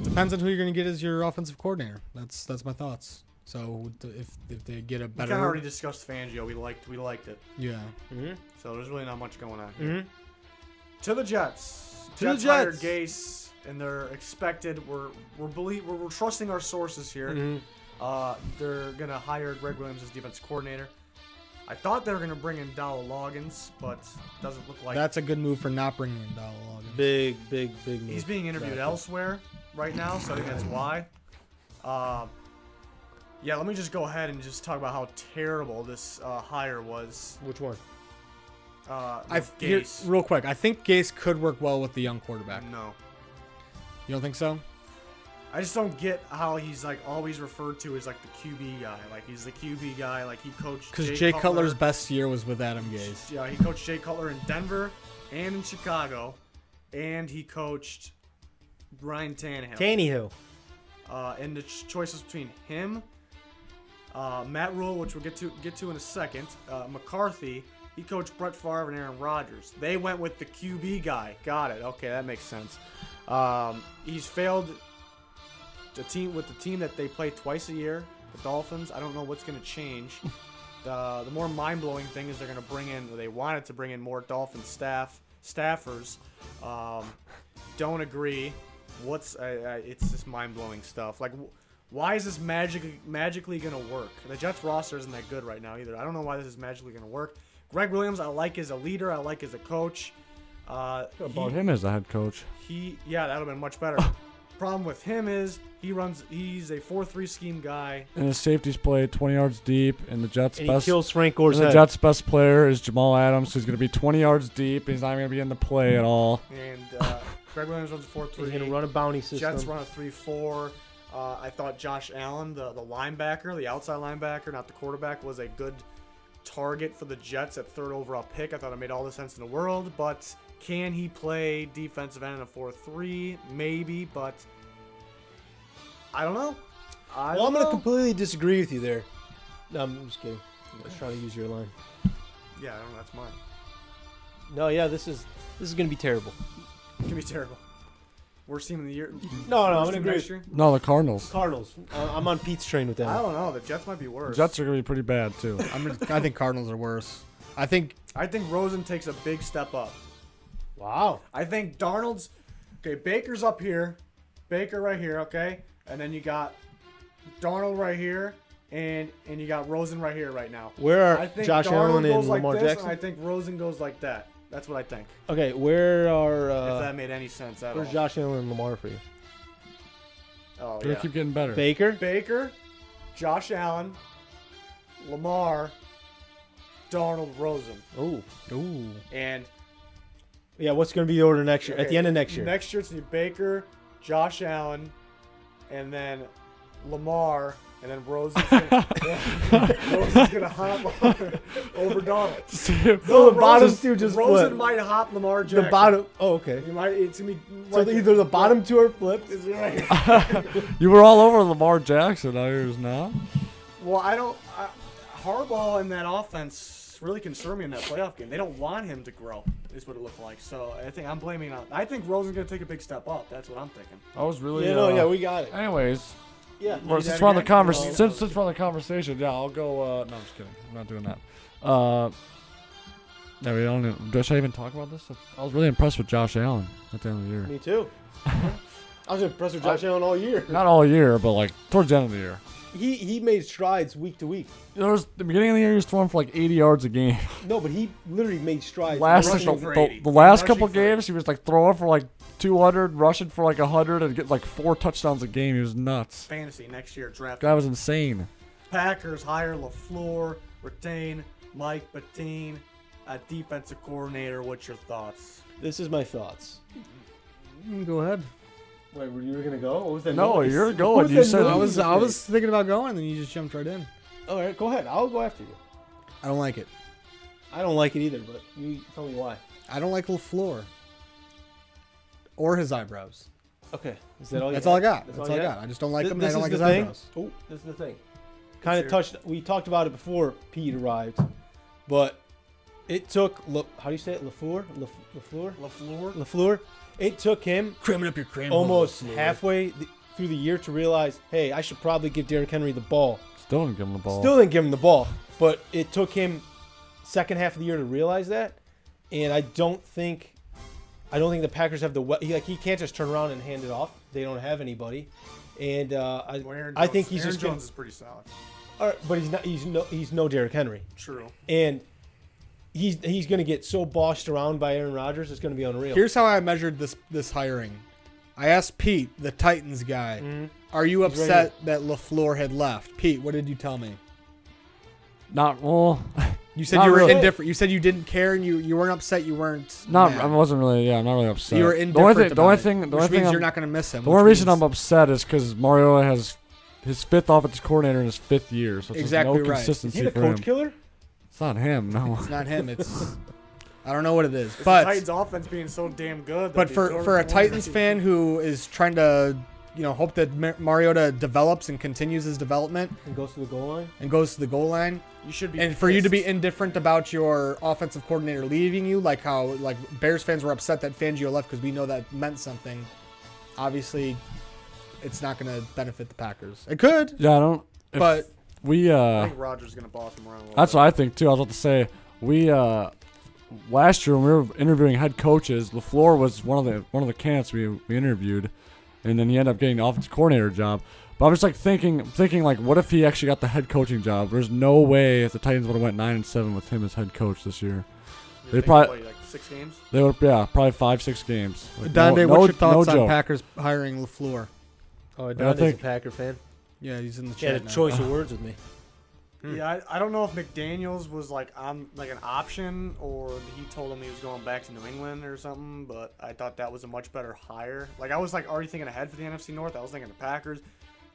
Depends on who you're gonna get as your offensive coordinator. That's my thoughts. So if they get a We better, kind of already discussed Fangio. We liked it. yeah. Mm-hmm. So there's really not much going on here. Mm-hmm. To the Jets. To the Jets hired Jets. Gase, and they're expected. We're trusting our sources here. Mm-hmm. They're gonna hire Greg Williams as defense coordinator. I thought they were gonna bring in Dowell Loggins, but doesn't look like That's a good move for not bringing in Dowell Loggins. Big move. he's being interviewed Exactly. elsewhere right now. So I think that's why. Yeah, let me just go ahead and just talk about how terrible this hire was. Which one? Here, Gase. real quick, I think Gase could work well with the young quarterback. No. You don't think so? I just don't get how he's like always referred to as like the QB guy. Like he's the QB guy. Like he coached Because Jay Cutler's best year was with Adam Gase. Yeah, he coached Jay Cutler in Denver and in Chicago, and he coached Ryan Tannehill. Tannehill. And the choices between him, Matt Rule, which we'll get to in a second, McCarthy. He coached Brett Favre and Aaron Rodgers. They went with the QB guy. Got it. Okay, that makes sense. He's failed the team that they play twice a year, the Dolphins. I don't know what's going to change. The more mind-blowing thing is they're going to bring in, they wanted to bring in more Dolphin staffers. Don't agree. It's just mind-blowing stuff. Like, why is this magically going to work? The Jets roster isn't that good right now either. I don't know why this is magically going to work. Greg Williams, I like as a leader. I like as a coach. What about him as the head coach? that would have been much better. Problem with him is he's a 4-3 scheme guy. And his safeties play 20 yards deep, and the Jets' And best he kills Frank Gore's and the head. Jets' best player is Jamal Adams, who's going to be 20 yards deep. And he's not going to be in the play at all. And Greg Williams runs a 4-3. He's going to run a bounty system. Jets run a 3-4. I thought Josh Allen, the linebacker, the outside linebacker, not the quarterback, was a good target for the Jets at third overall pick. I thought it made all the sense in the world, but can he play defensive end in a 4-3? Maybe, but I don't know. I'm going to completely disagree with you there. No, I'm just kidding. I was trying to use your line. Yeah, I don't know. That's mine. No, yeah, this is going to be terrible. It's gonna be terrible. Worst team of the year. No, I'm Worst going to team agree. next year? No, the Cardinals. Cardinals. I'm on Pete's train with them. I don't know. The Jets might be worse. Jets are going to be pretty bad, too. I think Cardinals are worse. I think I think Rosen takes a big step up. Wow. I think Darnold's Okay, Baker's up here. Baker right here, okay? And then you got Darnold right here. And you got Rosen right here right now. Where I are think Josh Darnold Allen and goes like Lamar this, Jackson? And I think Rosen goes like that. That's what I think. Okay, where are If that made any sense at all. where's Josh Allen and Lamar for you? Oh, They yeah. keep getting better. Baker? Baker, Josh Allen, Lamar, Darnold, Rosen. Oh. Ooh. And Yeah, what's going to be the order next year? At okay, the end of next year. Next year it's going to be Baker, Josh Allen, and then Lamar, and then Rosen's going to hop over Donald. So the bottom two just Rosen flip. might hop Lamar Jackson. The bottom. Oh, okay. He might. It's gonna be. So either the bottom two are flipped. Is right. You were all over Lamar Jackson. Now yours not. Well, Harbaugh in that offense really concerned me in that playoff game. They don't want him to grow, is what it looked like. So I think I'm blaming on. I think Rosen's gonna take a big step up. That's what I'm thinking. I was really. Yeah, we got it. Anyways, Yeah. well, since we're on the since we're on the conversation, yeah, I'll go. No, I'm just kidding. I'm not doing that. No, we don't. Should I even talk about this? I was really impressed with Josh Allen at the end of the year. Me too. I was impressed with Josh Allen all year. Not all year, but like towards the end of the year. He made strides week to week. There was the beginning of the year he was throwing for like 80 yards a game. No, but he literally made strides. Last rushing the, for the, 80. the last Rushing couple for games he was like throwing for like 200, rushing for like 100, and get like 4 touchdowns a game. He was nuts. Fantasy next year draft. Guy was insane. Packers hire LaFleur, retain Mike Bettine, a defensive coordinator. What's your thoughts? This is my thoughts. Go ahead. Wait, were you gonna go? What was that? No, noise? you're What going. was You that said noise I you was thinking about going, and then you just jumped right in. made? All right, go ahead. I'll go after you. I don't like it. I don't like it either, but you tell me why. I don't like LaFleur. Or his eyebrows. Okay, is that all? That's all I got. That's That's all all I you got. I just don't like him. And I This don't is like the his thing. eyebrows. Oh, this is the thing. Kind of Let's touched. We talked about it before Pete arrived, but it took. How do you say it? LaFleur. It took him Cramming up your cram. almost halfway through the year to realize, hey, I should probably give Derrick Henry the ball. still didn't give him the ball. Still didn't give him the ball, but it took him second half of the year to realize that, and I don't think the Packers have the he can't just turn around and hand it off. They don't have anybody, and I think he's Aaron just Jones is pretty solid. all right, but he's not. He's no Derrick Henry, True. and he's going to get so bossed around by Aaron Rodgers. It's going to be unreal. Here's how I measured this hiring. I asked Pete, the Titans guy, are you He's right upset that LaFleur had left? Pete, what did you tell me? Not well. You said Not you were really. indifferent. You said you didn't care and you weren't upset. You weren't. Not. mad. I wasn't really. Yeah, I'm not really upset. You were The indifferent. only thing. The only about it, thing. The which only thing. means you're I'm- not going to miss him. The only which reason means- I'm upset is because Mario has his 5th offensive coordinator in his 5th year, so there's Exactly no right. is consistency he the for coach him. killer? It's not him. No. It's not him. It's I don't know what it is, It's but the Titans' offense being so damn good. but for a Titans fan who is trying to hope that Mariota develops and continues his development And goes to the goal line. and goes to the goal line, you should be and for you to be pissed. indifferent about your offensive coordinator leaving you, like how Bears fans were upset that Fangio left because we know that meant something. Obviously, it's not going to benefit the Packers. It could, Yeah, I don't. If but we. I think Rodgers is gonna boss him around. A little That's bit. what I think too. I was about to say we. Last year when we were interviewing head coaches, LaFleur was one of the candidates we interviewed, and then he ended up getting the offensive coordinator job. But I'm just like thinking like, what if he actually got the head coaching job? There's no way if the Titans would have went 9-7 with him as head coach this year. You They think probably- like 6 games. They would, probably 5-6 games. Like, Dante, no, what's your no thoughts on joke. Packers hiring LaFleur? Oh, I Donnie's think- a Packer fan. Yeah, he's in the He had chat a now. choice of words with me. Yeah, I don't know if McDaniels was like on like an option or he told him he was going back to New England or something. But I thought that was a much better hire. Like I was like already thinking ahead for the NFC North. I was thinking the Packers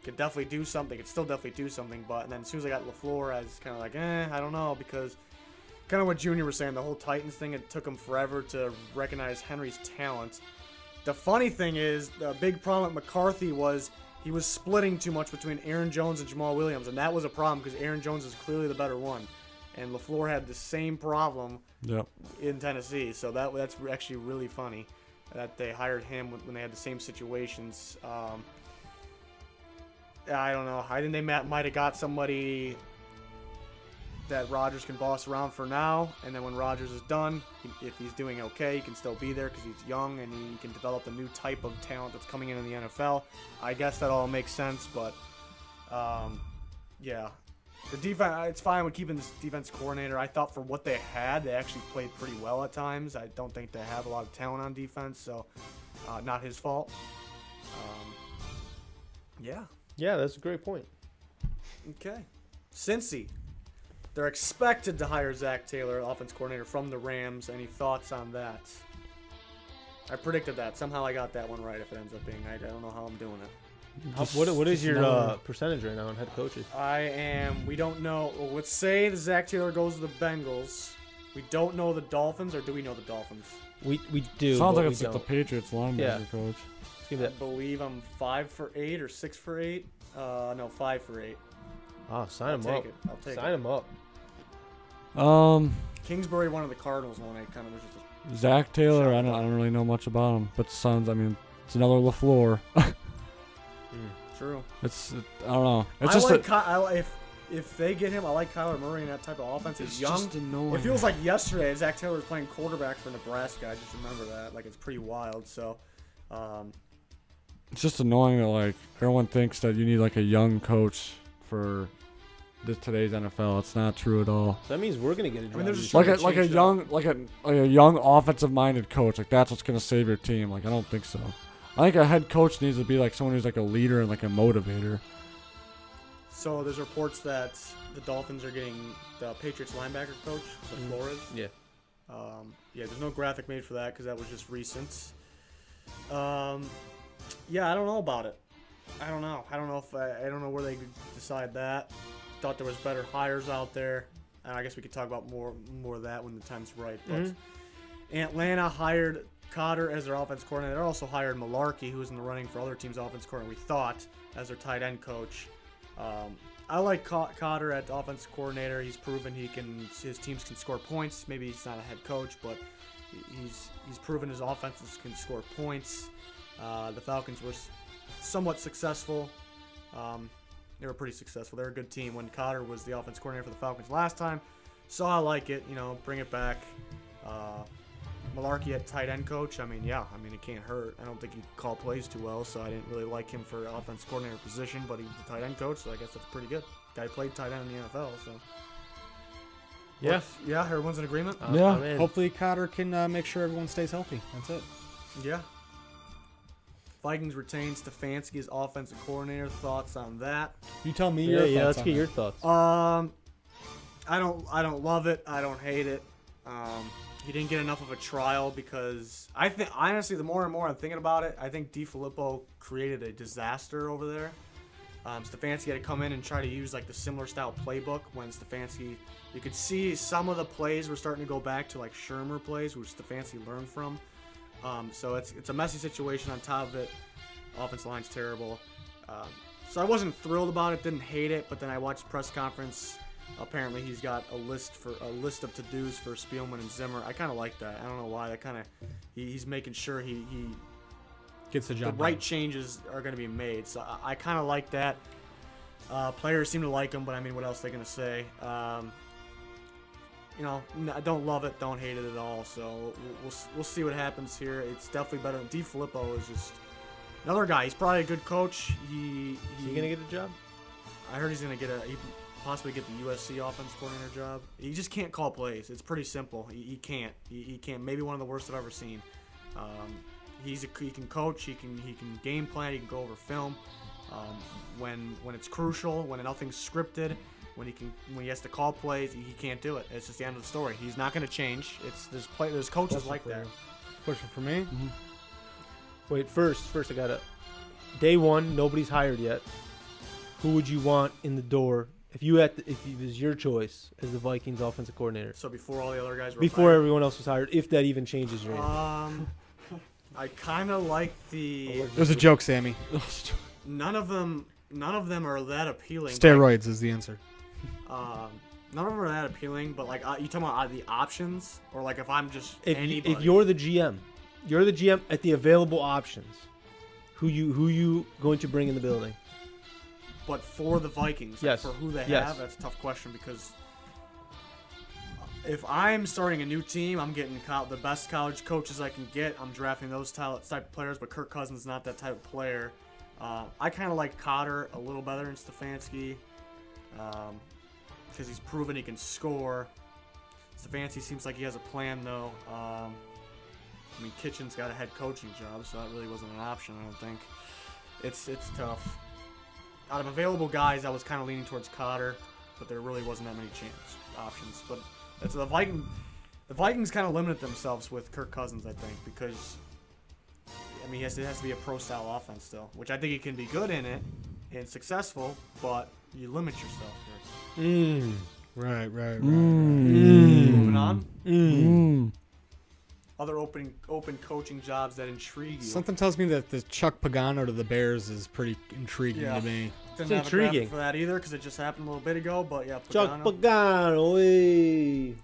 could definitely do something. Could still definitely do something. But and then as soon as I got LaFleur, I was kind of like, I don't know, because kind of what Junior was saying, the whole Titans thing, it took him forever to recognize Henry's talent. The funny thing is, the big problem with McCarthy was he was splitting too much between Aaron Jones and Jamal Williams, and that was a problem because Aaron Jones is clearly the better one. And LaFleur had the same problem Yep. in Tennessee, so that's actually really funny that they hired him when they had the same situations. I don't know. I think they might have got somebody that Rodgers can boss around for now, and then when Rodgers is done, if he's doing okay, he can still be there because he's young and he can develop a new type of talent that's coming in the NFL. I guess that all makes sense, but yeah. The defense, it's fine with keeping this defense coordinator. I thought for what they had, they actually played pretty well at times. I don't think they have a lot of talent on defense, so not his fault. Yeah. Yeah, that's a great point. Okay. Cincy. They're expected to hire Zach Taylor, offense coordinator, from the Rams. Any thoughts on that? I predicted that. Somehow I got that one right if it ends up being. I don't know how I'm doing it. What is your percentage right now on head coaches? We don't know. Well, let's say the Zach Taylor goes to the Bengals. We don't know the Dolphins, or do we know the Dolphins? We do. Sounds like but it's we like the don't. Patriots linebacker coach. Let's give I that. believe I'm 5 for 8 or 6 for 8. No, 5 for 8. Ah, sign I'll him take up. it. I'll take Sign it. him up. Kingsbury, one of the Cardinals, one I kind of was just. Zach Taylor, I don't really know much about him, but sounds. I mean, it's another LaFleur. True. I don't know. It's just if they get him, I like Kyler Murray in that type of offense. He's young. just annoying. It feels like yesterday Zach Taylor was playing quarterback for Nebraska. I just remember that. Like, it's pretty wild. So, It's just annoying that like everyone thinks that you need like a young coach for today's NFL. It's not true at all. So that means we're gonna get a job. there's just Like trying a to like a change it young like a young offensive minded coach. Like that's what's gonna save your team. Like I don't think so. I think a head coach needs to be like someone who's like a leader and like a motivator. So there's reports that the Dolphins are getting the Patriots linebacker coach, Flores. Yeah. Yeah, there's no graphic made for that because that was just recent. Yeah, I don't know about it. I don't know. I don't know where they could decide that. Thought there was better hires out there. And I guess we could talk about more of that when the time's right. But Atlanta hired Cotter as their offense coordinator. They also hired Malarkey, who was in the running for other teams' offense coordinator, we thought, as their tight end coach. I like Cotter at offense coordinator. He's proven his teams can score points. Maybe he's not a head coach, but he's proven his offenses can score points. The Falcons were somewhat successful. They were pretty successful. They're a good team when Cotter was the offense coordinator for the Falcons last time. So I like it. Bring it back. Malarkey at tight end coach. I mean, it can't hurt. I don't think he can call plays too well, so I didn't really like him for offense coordinator position, but he's the tight end coach, so I guess that's pretty good. Guy played tight end in the NFL, so. Yeah. Yeah, everyone's in agreement? Yeah. I'm in. Hopefully Cotter can make sure everyone stays healthy. That's it. Yeah. Vikings retain Stefanski as offensive coordinator. Thoughts on that? You tell me Yeah, your yeah. thoughts Let's on get that. your thoughts. I don't love it. I don't hate it. He didn't get enough of a trial because I think honestly, the more and more I'm thinking about it, I think DiFilippo created a disaster over there. Stefanski had to come in and try to use like the similar style playbook when Stefanski, you could see some of the plays were starting to go back to like Shermer plays, which Stefanski learned from. So it's a messy situation on top of it. Offensive line's terrible. So I wasn't thrilled about it, didn't hate it, but then I watched the press conference. Apparently he's got a list of to-dos for Spielman and Zimmer. I kind of like that. I don't know why. That kind of he's making sure he Gets the job right done. changes are going to be made. So I kind of like that. Players seem to like him, but I mean, what else are they going to say? I don't love it, don't hate it at all. So we'll see what happens here. It's definitely better than DiFilippo is just another guy. He's probably a good coach. Is he gonna get a job? I heard he's going to possibly get the USC offense coordinator job. He just can't call plays. It's pretty simple. He can't. He can't. Maybe one of the worst I've ever seen. He can coach. He can game plan. He can go over film. When it's crucial, when nothing's scripted, when he has to call plays, he can't do it. It's just the end of the story. He's not going to change. There's coaches like that. Question for me. Mm-hmm. Wait, first I gotta. Day one, nobody's hired yet. Who would you want in the door if it was your choice as the Vikings offensive coordinator? So before all the other guys were Before hired. everyone else was hired, if that even changes your I kind of like the. It was a joke, Sammy. None of them are that appealing. Steroids is the answer. None of them are that appealing, but like you talking about the options, or like if I'm just anybody. If you're the GM at the available options, who you going to bring in the building? But for the Vikings, Yes. for who they Yes. have, that's a tough question because if I'm starting a new team, I'm getting the best college coaches I can get. I'm drafting those type of players, but Kirk Cousins is not that type of player. I kind of like Cotter a little better than Stefanski because he's proven he can score. Stefanski seems like he has a plan, though. I mean, Kitchen's got a head coaching job, so that really wasn't an option, I don't think. It's tough. Out of available guys, I was kind of leaning towards Cotter, but there really wasn't that many options. But that's the Vikings kind of limited themselves with Kirk Cousins, I think, because I mean, it has to be a pro-style offense still, which I think he can be good in it and successful, but you limit yourself here. Right. Moving on. Other open coaching jobs that intrigue you. Something tells me that the Chuck Pagano to the Bears is pretty intriguing to me. Didn't It's have a graphic intriguing for that either because it just happened a little bit ago. But yeah, Chuck Pagano. Pagano. Hey.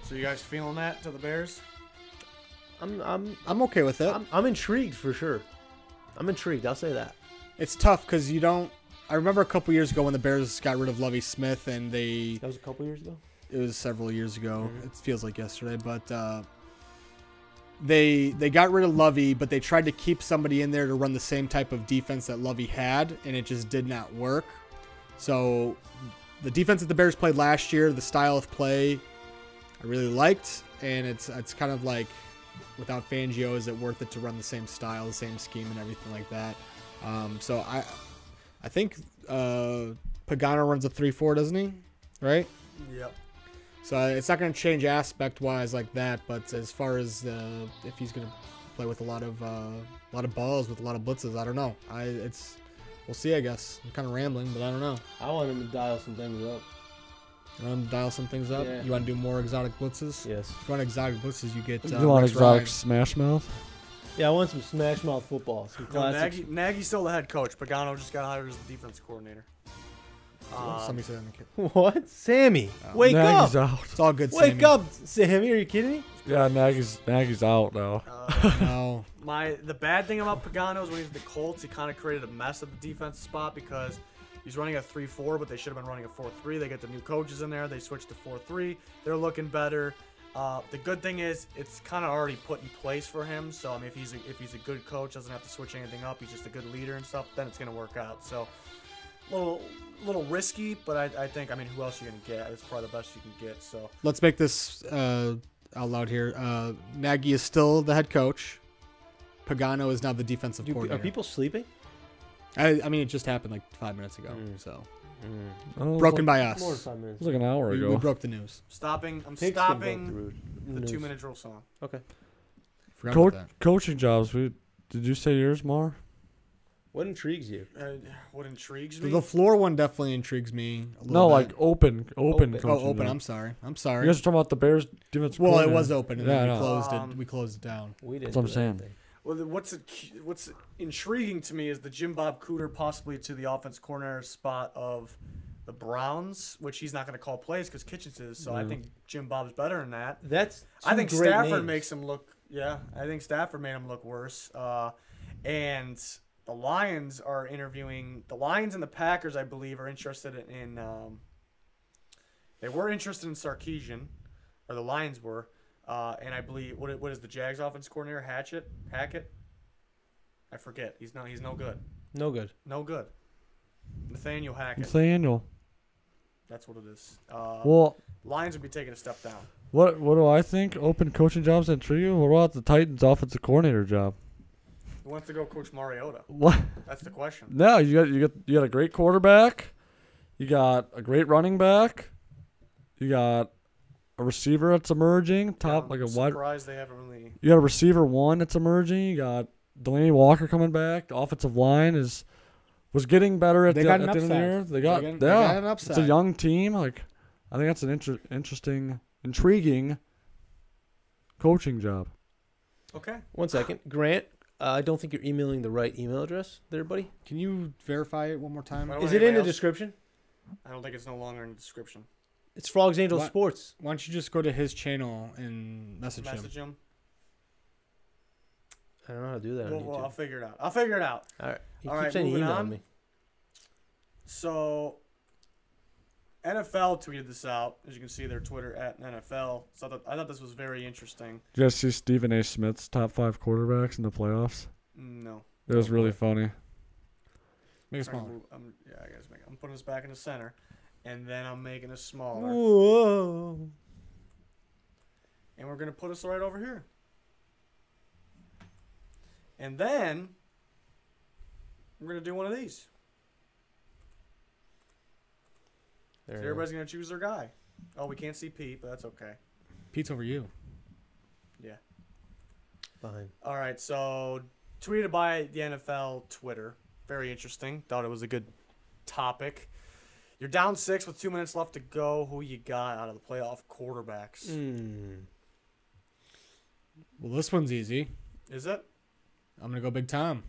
So you guys feeling that to the Bears? I'm okay with it. I'm intrigued for sure. I'm intrigued. I'll say that. It's tough because you don't. I remember a couple years ago when the Bears got rid of Lovie Smith, and That was a couple years ago. it was several years ago. It feels like yesterday, but they got rid of Lovey, but they tried to keep somebody in there to run the same type of defense that Lovey had, and it just did not work. So the defense that the Bears played last year, the style of play, I really liked, and it's kind of like without Fangio, is it worth it to run the same style, the same scheme, and everything like that? So I think Pagano runs a 3-4, doesn't he? Right? Yep. So it's not going to change aspect-wise like that, but as far as if he's going to play with a lot of balls, with a lot of blitzes, I don't know. We'll see, I guess. I'm kind of rambling, but I don't know. I want him to dial some things up. You want to dial some things up? Yeah. You want to do more exotic blitzes? Yes. If you want exotic blitzes, you get You want Rex exotic Ryan. smash mouth? Yeah, I want some smash mouth football. Some No, classic. Nagy's still the head coach. Pagano just got hired as the defense coordinator. Somebody said that in the kid. What? Sammy, wake Nagy's up! out. It's all good, Wake Sammy. up, Sammy. Are you kidding me? Yeah, Nagy's out now. No. The bad thing about Pagano is when he was at the Colts, he kind of created a mess at the defensive spot because he's running a 3-4, but they should have been running a 4-3. They get the new coaches in there. They switched to 4-3. They're looking better. The good thing is it's kind of already put in place for him. So I mean, if he's a good coach, doesn't have to switch anything up. He's just a good leader and stuff. Then it's gonna work out. So little risky, but I think, I mean, who else are you gonna get? It's probably the best you can get. So Let's make this out loud here. Nagy is still the head coach. Pagano is now the defensive Are coordinator. people sleeping? I mean, it just happened like 5 minutes ago. So Oh, broken by More than us. 5 minutes. It was like an hour We ago. broke the news. I'm Pigskin broke stopping the news. 2-minute drill song. Okay. Forgot Co- about that. coaching jobs. Did you say yours, Mar? What intrigues you? What intrigues me? The floor one definitely intrigues me a little No, bit. like open Open. coaching. Oh, open. jobs. I'm You sorry. guys are talking about the Bears defense. Well, it coordinator. was open, and Yeah, then I we know. closed it. We closed it down. We didn't. That's what I'm do saying. anything. Well, what's intriguing to me is the Jim Bob Cooter possibly to the offense coordinator spot of the Browns, which he's not going to call plays because Kitchens is. So I think Jim Bob's better than that. That's. I think two great Stafford names. makes him look. Yeah, I think Stafford made him look worse. And the Lions are interviewing. The Lions and the Packers, I believe, are interested in. They were interested in Sarkisian, or the Lions were. And I believe what is the Jags offense coordinator? Hackett? I forget. He's no good. No good. No good. Nathaniel Hackett. Nathaniel. That's what it is. Well, Lions would be taking a step down. what do I think? Open coaching jobs that intrigue you? What about the Titans offensive coordinator job? Who wants to go coach Mariota? What? That's the question. No, you got a great quarterback. You got a great running back. You got a receiver that's emerging. Top like a wide. Surprised they haven't really. You got a receiver one that's emerging. You got Delaney Walker coming back. The offensive line was getting better at They the got end an of the year. upside. They got They got an It's a upside. young team. Like I think that's an interesting, intriguing coaching job. Okay. 1 second, Grant. I don't think you're emailing the right email address, there, buddy. Can you verify it one more time? Well, Is it in the anybody else? description? I don't think it's no longer in the description. It's Frogs Angels What? Sports. Why don't you just go to his channel and message him? Message him. I don't know how to do that on Well, YouTube. I'll figure it out. All right. All right. You All keep right, saying you moving emailed on. me. So NFL tweeted this out. As you can see, their Twitter @NFL. So I thought this was very interesting. Did you guys see Stephen A. Smith's top 5 quarterbacks in the playoffs? No. It was really funny. Make it smaller. I guess I'm putting this back in the center, and then I'm making this smaller. Whoa. And we're gonna put us right over here. And then we're gonna do one of these. So everybody's gonna choose their guy. Oh, we can't see Pete, but that's okay. Pete's over you. Yeah. Fine. All right. So tweeted by the NFL Twitter. Very interesting. Thought it was a good topic. You're down 6 with 2 minutes left to go. Who you got out of the playoff quarterbacks? Well, this one's easy. Is it? I'm going to go Big Tom.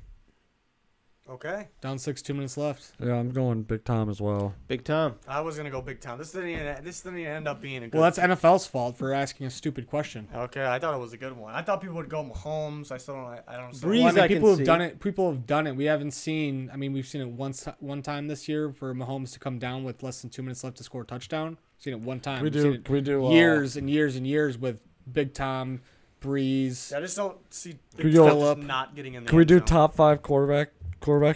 Okay. Down 6, 2 minutes left. Yeah, I'm going Big Tom as well. Big Tom. I was gonna go Big Tom. This didn't even end up being a good. Well, that's NFL's fault for asking a stupid question. Okay, I thought it was a good one. I thought people would go Mahomes. I don't. Breeze, Well, I mean, I can people have see. done it. People have done it. We haven't seen. I mean, we've seen it one time this year for Mahomes to come down with less than 2 minutes left to score a touchdown. We've seen it one time. Can we We've seen do? it Can we do? years and years and years with Big Tom, Breeze. I just don't see Can we Big go- Tom just not getting in the Can we end do zone. top 5 quarterbacks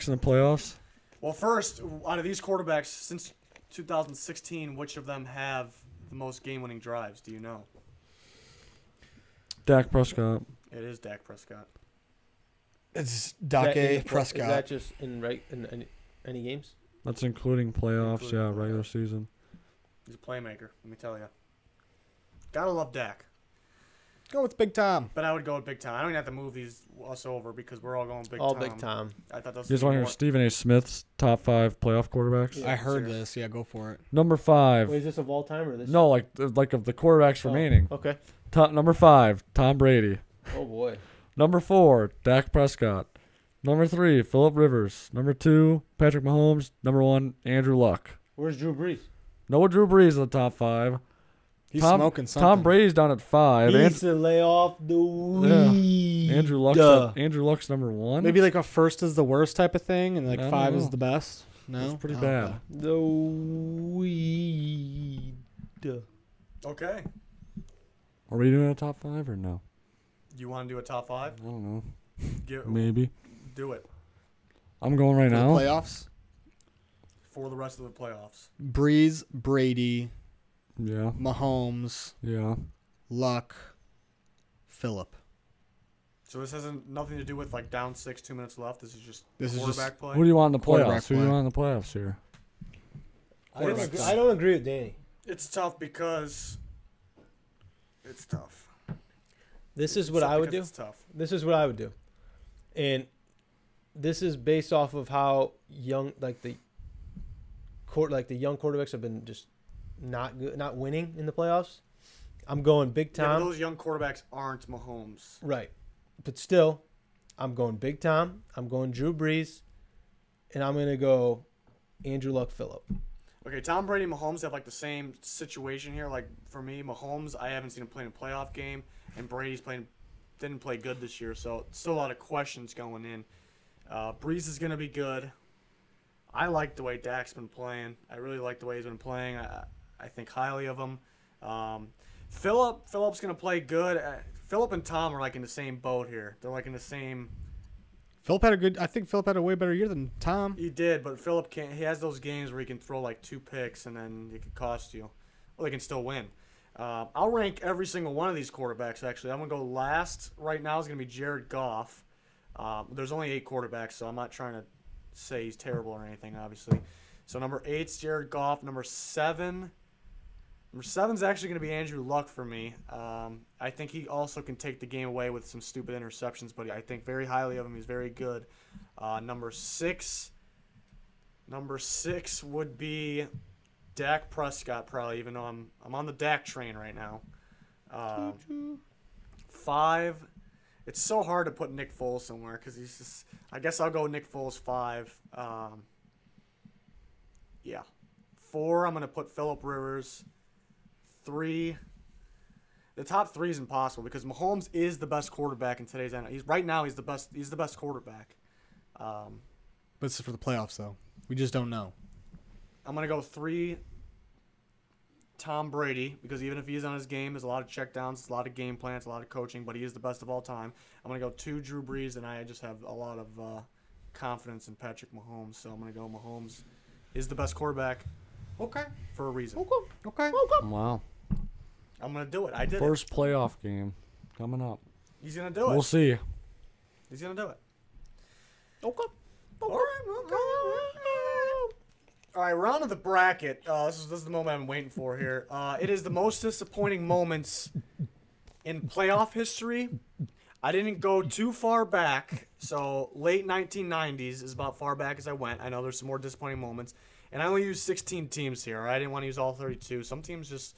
in the playoffs? Well, first, out of these quarterbacks since 2016, which of them have the most game-winning drives? Do you know? Dak Prescott. It is Dak Prescott. It's Is that Dake Prescott. Is that just in any games? That's including playoffs. Including Yeah, playoffs. regular season. He's a playmaker. Let me tell you. Gotta love Dak. Go with Big Tom. But I would go with Big Tom. I don't even have to move these us over because we're all going Big All Tom. Big Tom. I thought those You guys want to hear Stephen A. Smith's top 5 playoff quarterbacks? Yeah, I heard sure. this. Yeah, go for it. Number 5. Wait, is this of all time or this? No, like of the quarterbacks Oh, remaining. Okay. Number 5, Tom Brady. Oh boy. Number 4, Dak Prescott. Number 3, Phillip Rivers. Number 2, Patrick Mahomes. Number 1, Andrew Luck. Where's Drew Brees? No Drew Brees in the top 5. He's smoking something. Tom Brady's down at 5. He needs to lay off the weed. Andrew Luck's number 1. Maybe like a first is the worst type of thing, and like I don't 5 is know. the best. No, That's pretty Oh, bad. okay. The weed. Okay. Are we doing a top 5 or no? You want to do a top 5? I don't know. Maybe. Maybe. Do it I'm going right For the now. playoffs. for the rest of the playoffs. Breeze, Brady, Yeah. Mahomes, Yeah. Luck, Phillip. So this has nothing to do with like down 6, 2 minutes left. This is just This is quarterback just- play. Who do you want in the Quarterback playoffs? Who do you play. want in the playoffs here? I don't agree with Danny. It's tough because it's tough. This is It's what tough I would do. because It's tough. This is what I would do. And this is based off of how young, like the young quarterbacks have been just not good, not winning in the playoffs. I'm going Big Yeah, but Tom. those young quarterbacks aren't Mahomes. Right. But still, I'm going Big Tom. I'm going Drew Brees. And I'm going to go Andrew Luck Phillip. Okay, Tom Brady and Mahomes have like the same situation here. Like for me, Mahomes, I haven't seen him play in a playoff game, and Brady's didn't play good this year, so still a lot of questions going in. Breeze is gonna be good. I like the way Dak's been playing. I really like the way he's been playing. I think highly of him. Phillip's gonna play good. Phillip and Tom are like in the same boat here. They're like in the same. I think Phillip had a way better year than Tom. He did, but Phillip can't. He has those games where he can throw like 2 picks and then it could cost you. Well, they can still win. I'll rank every single one of these quarterbacks. Actually, I'm gonna go last. Right now is gonna be Jared Goff. There's only 8 quarterbacks, so I'm not trying to say he's terrible or anything, obviously. So number 8's Jared Goff. Number 7's actually going to be Andrew Luck for me. I think he also can take the game away with some stupid interceptions, but I think very highly of him. He's very good. Number 6 would be Dak Prescott, probably, even though I'm on the Dak train right now. 5, it's so hard to put Nick Foles somewhere because he's just. I guess I'll go Nick Foles 5. Yeah. 4, I'm going to put Phillip Rivers. 3, the top 3 is impossible because Mahomes is the best quarterback in today's NFL. He's the best. He's the best quarterback. But this is for the playoffs, though. We just don't know. I'm gonna go 3. Tom Brady, because even if he is on his game, there's a lot of checkdowns, a lot of game plans, a lot of coaching, but he is the best of all time. I'm going to go 2, Drew Brees, and I just have a lot of confidence in Patrick Mahomes, so I'm going to go Mahomes is the best quarterback Okay. for a reason. Okay. Wow. I'm going to do it. I did First playoff game coming up. it. He's going to do it. We'll see. He's going to do it. Okay. All right, we're on to the bracket. This is the moment I've been waiting for here. It is the most disappointing moments in playoff history. I didn't go too far back, so late 1990s is about far back as I went. I know there's some more disappointing moments, and I only used 16 teams here. I didn't want to use all 32. Some teams just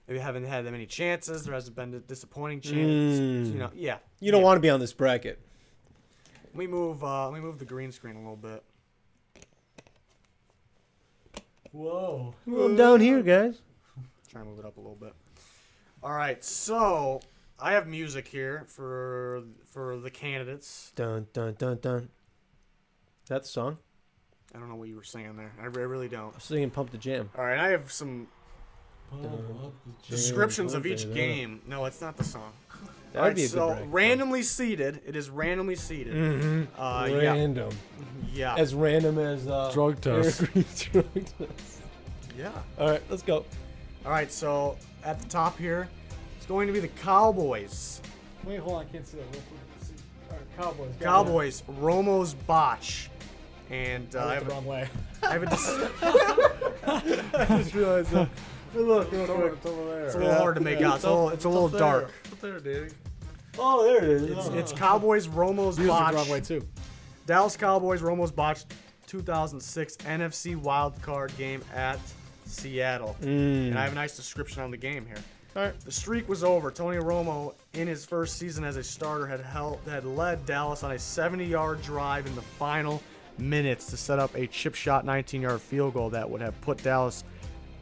maybe haven't had that many chances. There hasn't been a disappointing chance. You know, yeah. You don't want to be on this bracket. Let me move the green screen a little bit. Whoa. I'm down here, guys. Try and move it up a little bit. All right, so I have music here for the candidates. Dun, dun, dun, dun. Is that the song? I don't know what you were singing there. I really don't. I'm singing Pump the Jam. All right, I have some descriptions of each game. No, it's not the song. That would be a good bracket. Randomly seeded. It is randomly seeded. Mm-hmm. Yeah. Random. Yeah. As random as Drug test. Eric Green's drug test. Yeah. All right, let's go. All right, so at the top here, it's going to be the Cowboys. Wait, hold on. I can't see that real quick. All right, Cowboys. Cowboys, Romo's botch. And I went the wrong way. I have a I just realized that. Hey, look, real quick. It's over there. It's a little hard to make out. It's a little dark. Up there, dude. Oh, there it is. It's Cowboys, Romo's You used it the botch. wrong way too. Dallas Cowboys, Romo's botch 2006 NFC wildcard game at Seattle. And I have a nice description on the game here. All right. The streak was over. Tony Romo, in his first season as a starter, had led Dallas on a 70-yard drive in the final minutes to set up a chip shot 19-yard field goal that would have put Dallas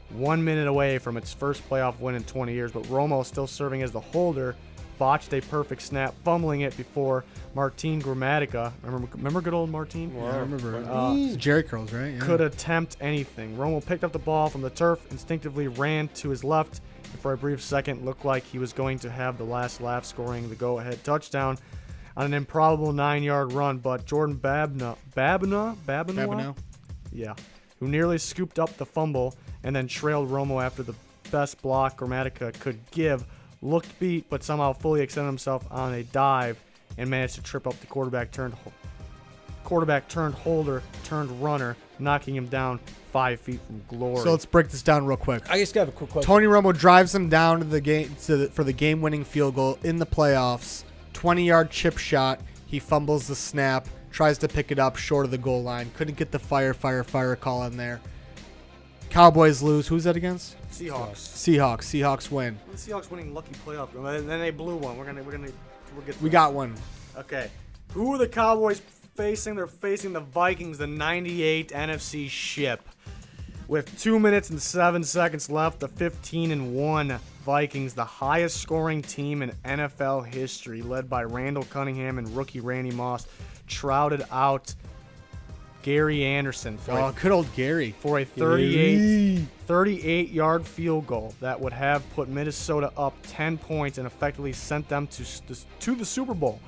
1 minute away from its first playoff win in 20 years. But Romo, still serving as the holder, botched a perfect snap, fumbling it before Martin Gramatica. Remember good old Martin? Yeah, I remember. It's Jerry curls, right? Yeah. Could attempt anything. Romo picked up the ball from the turf, instinctively ran to his left, and for a brief second looked like he was going to have the last laugh, scoring the go-ahead touchdown on an improbable 9-yard run. But Jordan Babineau? Yeah, who nearly scooped up the fumble and then trailed Romo after the best block Gramatica could give, looked beat, but somehow fully extended himself on a dive and managed to trip up the quarterback turned holder turned runner, knocking him down 5 feet from glory. So let's break this down real quick. I just got a quick question. Tony Romo drives him down to the game for the game-winning field goal in the playoffs. 20-yard chip shot. He fumbles the snap, tries to pick it up short of the goal line. Couldn't get the fire call in there. Cowboys lose. Who's that against? Seahawks. Seahawks win. The Seahawks winning lucky playoff game. And then they blew one. We'll get to We that. got one. Okay. Who are the Cowboys facing? They're facing the Vikings, the 98 NFC ship. With 2 minutes and 7 seconds left, the 15-1 Vikings, the highest scoring team in NFL history, led by Randall Cunningham and rookie Randy Moss, trouted out Gary Anderson for Good old Gary. a 38-yard field goal that would have put Minnesota up 10 points and effectively sent them to the Super Bowl.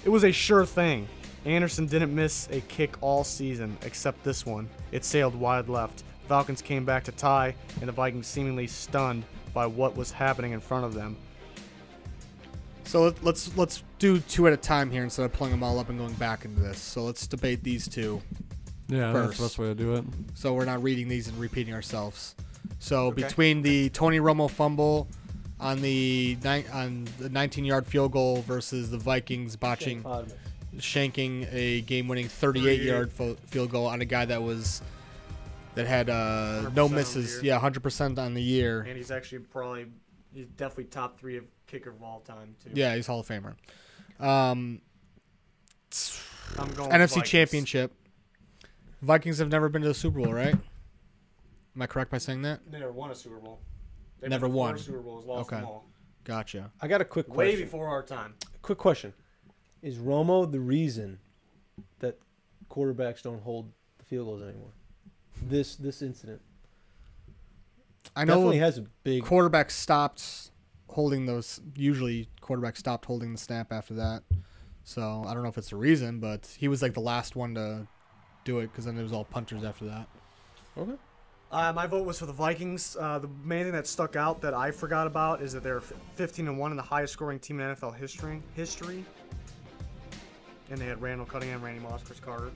It was a sure thing. Anderson didn't miss a kick all season except this one. It sailed wide left. Falcons came back to tie, and the Vikings seemingly stunned by what was happening in front of them. So let's do two at a time here instead of pulling them all up and going back into this. So let's debate these two. Yeah, that's First. the best way to do it. So we're not reading these and repeating ourselves. So Okay. between the Tony Romo fumble on the 19-yard field goal versus the Vikings shanking a game-winning 38-yard field goal on a guy that had no 100% misses. on the year. Yeah, 100% on the year. And he's actually he's definitely top 3 of kicker of all time, too. Yeah, he's Hall of Famer. I'm going NFC Vikings. Championship. Vikings have never been to the Super Bowl, right? Am I correct by saying that? They never won a Super Bowl. They've Never been to 4 won. Super Bowls, lost Okay. them all. Gotcha. I got a quick Way question. before our time. Quick question. Is Romo the reason that quarterbacks don't hold the field goals anymore? This incident. I know Definitely has a big. quarterback stopped holding those. Usually, quarterback stopped holding the snap after that. So I don't know if it's a reason, but he was like the last one to do it because then it was all punters after that. Okay. My vote was for the Vikings. The main thing that stuck out that I forgot about is that they're 15-1 and the highest scoring team in NFL history. And they had Randall Cunningham, Randy Moss, Chris Carter.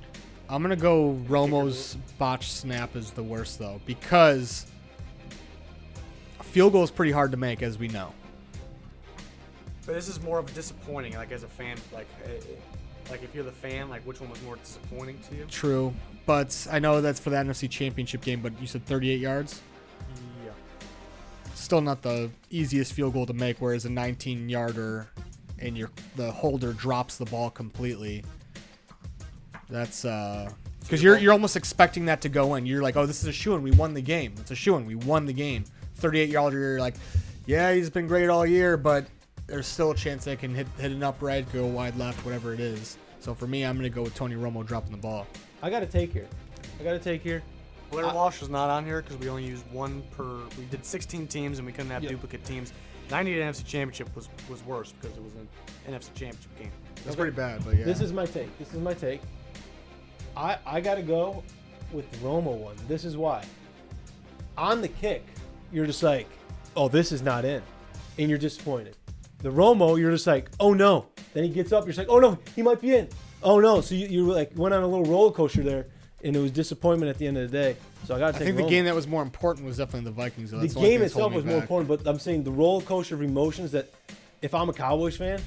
I'm gonna go Romo's botched snap is the worst though because a field goal is pretty hard to make, as we know. But this is more of a disappointing, like as a fan, like if you're the fan, like which one was more disappointing to you? True, but I know that's for the NFC Championship game. But you said 38 yards. Yeah. Still not the easiest field goal to make. Whereas a 19-yarder, and the holder drops the ball completely. That's because you're almost expecting that to go in. You're like, oh, this is a shoo-in. We won the game. It's a shoo-in. We won the game. 38-yarder. You're like, yeah, he's been great all year, but there's still a chance they can hit an upright, go wide left, whatever it is. So for me, I'm going to go with Tony Romo dropping the ball. I got to take here. Blair Walsh was not on here because we only used one per. We did 16 teams and we couldn't have duplicate teams. 98 NFC Championship was worse because it was an NFC Championship game. That's pretty bad, but yeah. This is my take. I got to go with the Romo one. This is why. On the kick, you're just like, oh, this is not in. And you're disappointed. The Romo, you're just like, oh no. Then he gets up, you're just like, oh no, he might be in. Oh no. So you like went on a little roller coaster there, and it was disappointment at the end of the day. So I got to take I think Romo. the game that was more important was definitely the Vikings. Though. The game itself was more important, but I'm saying the roller coaster of emotions that if I'm a Cowboys fan,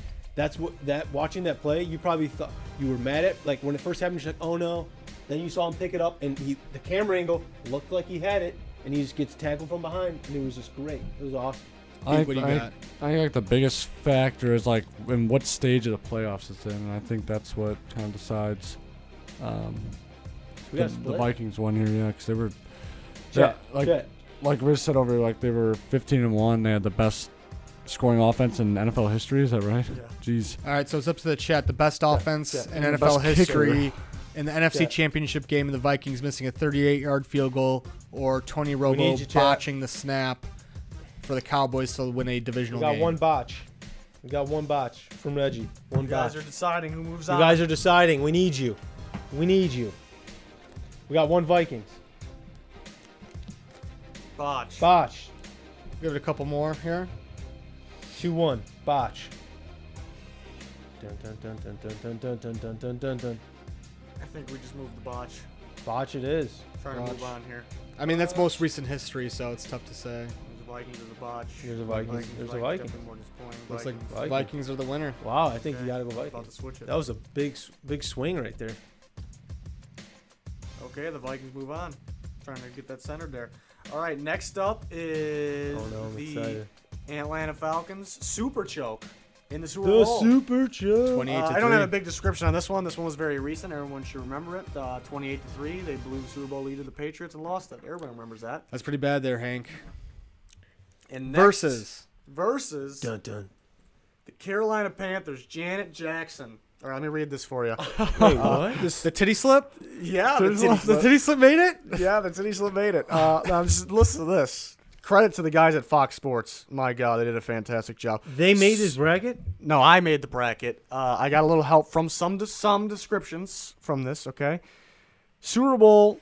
watching that play, you probably thought you were mad at. Like when it first happened, you're like, oh no. Then you saw him pick it up, and the camera angle looked like he had it, and he just gets tackled from behind, and it was just great. It was awesome. I think like the biggest factor is like in what stage of the playoffs it's in, and I think that's what kind of decides the Vikings won here, yeah, because they were like Riz said over, like they were 15-1. They had the best scoring offense in NFL history. Is that right? Yeah. Jeez. All right, so it's up to the chat. The best offense in And the NFL best history in the NFC Championship game, and the Vikings missing a 38-yard field goal, or Tony Romo botching the snap for the Cowboys to win a divisional game. We got one botch from Reggie. You guys are deciding who moves on. You guys are deciding. We need you. We got one Vikings. Botch. Give it a couple more here. 2-1. Botch. Dun, dun, dun, dun, dun, dun, dun, dun, dun, dun, dun. I think we just moved the botch. Botch it is. Trying to move on here. I mean, that's most recent history, so it's tough to say. There's a Vikings, there's a botch. There's a Vikings. There's a Vikings. Definitely more disappointing. Looks like Vikings. Vikings are the winner. Wow, I think you got to go About to Vikings. switch it. That was a big swing right there. Okay, the Vikings move on. Trying to get that centered there. All right, next up is I'm the excited. Atlanta Falcons super choke in the Super The Bowl. Super Choke. 28 to I don't have a 3. big description on this one. This one was very recent. Everyone should remember it. 28-3. They blew the Super Bowl lead to the Patriots and lost it. Everyone remembers that. That's pretty bad there, Hank. And Versus Dun dun. the Carolina Panthers, Janet Jackson. All right, let me read this for you. Wait, what? the titty slip. Yeah, The titty slip made it. Yeah, the titty slip made it. Now just listen to this. Credit to the guys at Fox Sports. My God, they did a fantastic job. They made this bracket? No, I made the bracket. I got a little help from some descriptions from this, okay? Super Bowl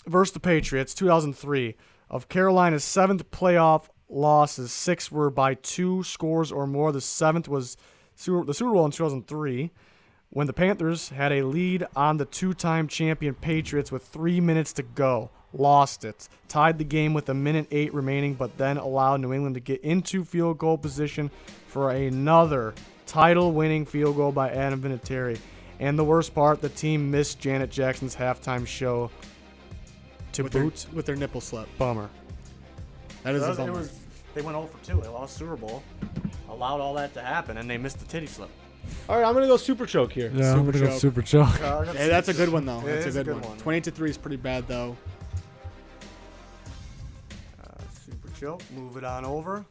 versus the Patriots, 2003. Of Carolina's 7th playoff losses, 6 were by 2 scores or more. The 7th was the Super Bowl in 2003, when the Panthers had a lead on the 2-time champion Patriots with 3 minutes to go. Lost it. Tied the game with 1:08 remaining, but then allowed New England to get into field goal position for another title-winning field goal by Adam Vinatieri. And the worst part, the team missed Janet Jackson's halftime show to boot. With their nipple slip. Bummer. That is a bummer. They went 0-2. They lost Super Bowl. Allowed all that to happen, and they missed the titty slip. All right, I'm going to go Super Choke here. Yeah, I'm gonna go super choke. Hey, that's a good one though. Yeah, That's a it's good one. 28-3 is pretty bad though. Super choke. Move it on over.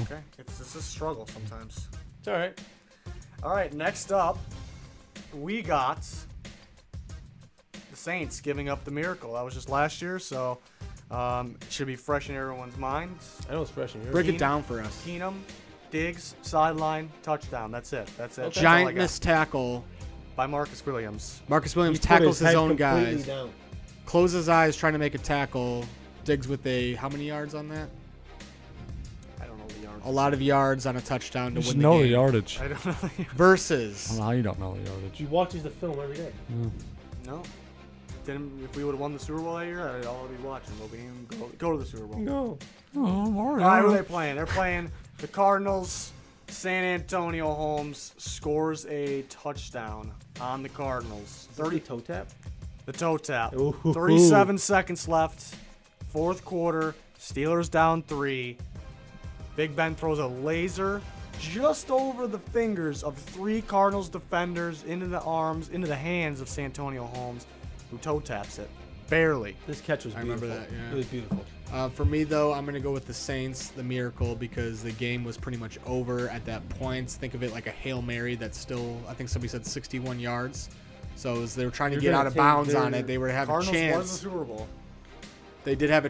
Okay. It's a struggle sometimes. It's all right. All right, next up, we got the Saints giving up the miracle. That was just last year, so it should be fresh in everyone's minds. I know it's fresh in yours. Break it down for us. Keenum, Diggs, sideline, touchdown. That's it. That's it. That's all I Giant got. missed tackle. By Marcus Williams. Marcus Williams He put tackles his head own completely guys. down. Closes his eyes trying to make a tackle. Diggs with how many yards on that? I don't know the yards. A lot of yards on a touchdown to You should win the know game. the yardage. I don't know the yards. I Versus. don't know how you don't know the yardage. He watches the film every day. No. If we would have won the Super Bowl that year, I'd already be watching. But we didn't even go to the Super Bowl. No. Oh, All right, who are they playing? They're playing the Cardinals. San Antonio Holmes scores a touchdown on the Cardinals. 30 toe tap. The toe tap. Ooh. 37 seconds left. Fourth quarter. Steelers down 3. Big Ben throws a laser just over the fingers of 3 Cardinals defenders into the hands of Santonio Holmes, who toe taps it. Barely. This catch was I beautiful. remember that, yeah. It was beautiful. For me, though, I'm going to go with the Saints, the miracle, because the game was pretty much over at that point. Think of it like a Hail Mary that's still, I think somebody said 61 yards. So as they were trying to You're get gonna out of take bounds their- on it, they were having a Cardinals won the chance. Super Bowl. They did have a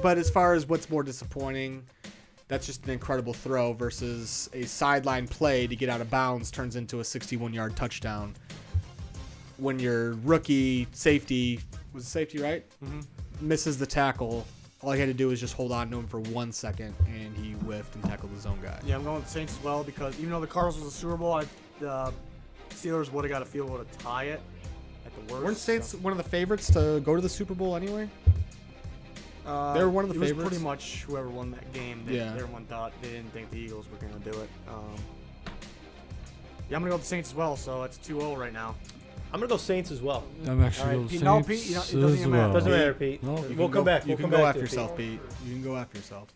but as far as what's more disappointing, that's just an incredible throw versus a sideline play to get out of bounds turns into a 61-yard touchdown. When your rookie safety, was it safety, right? Mm-hmm. Misses the tackle, all he had to do was just hold on to him for 1 second, and he whiffed and tackled his own guy. Yeah, I'm going with the Saints as well because even though the Cardinals was the Super Bowl, the Steelers would have got a field goal to tie it at the worst. Weren't Saints so. one of the favorites to go to the Super Bowl anyway? They were one of the it was favorites. pretty much whoever won that game. Yeah. Everyone thought they didn't think the Eagles were going to do it. Yeah, I'm going to go with the Saints as well, so it's 2-0 right now. I'm going to go Saints as well. I'm actually All right, going Pete- to no, Pete, you know, it doesn't even matter. Doesn't matter, Pete. No. We'll come back. You We'll can come go back after to it, yourself, Pete. You can go after yourself.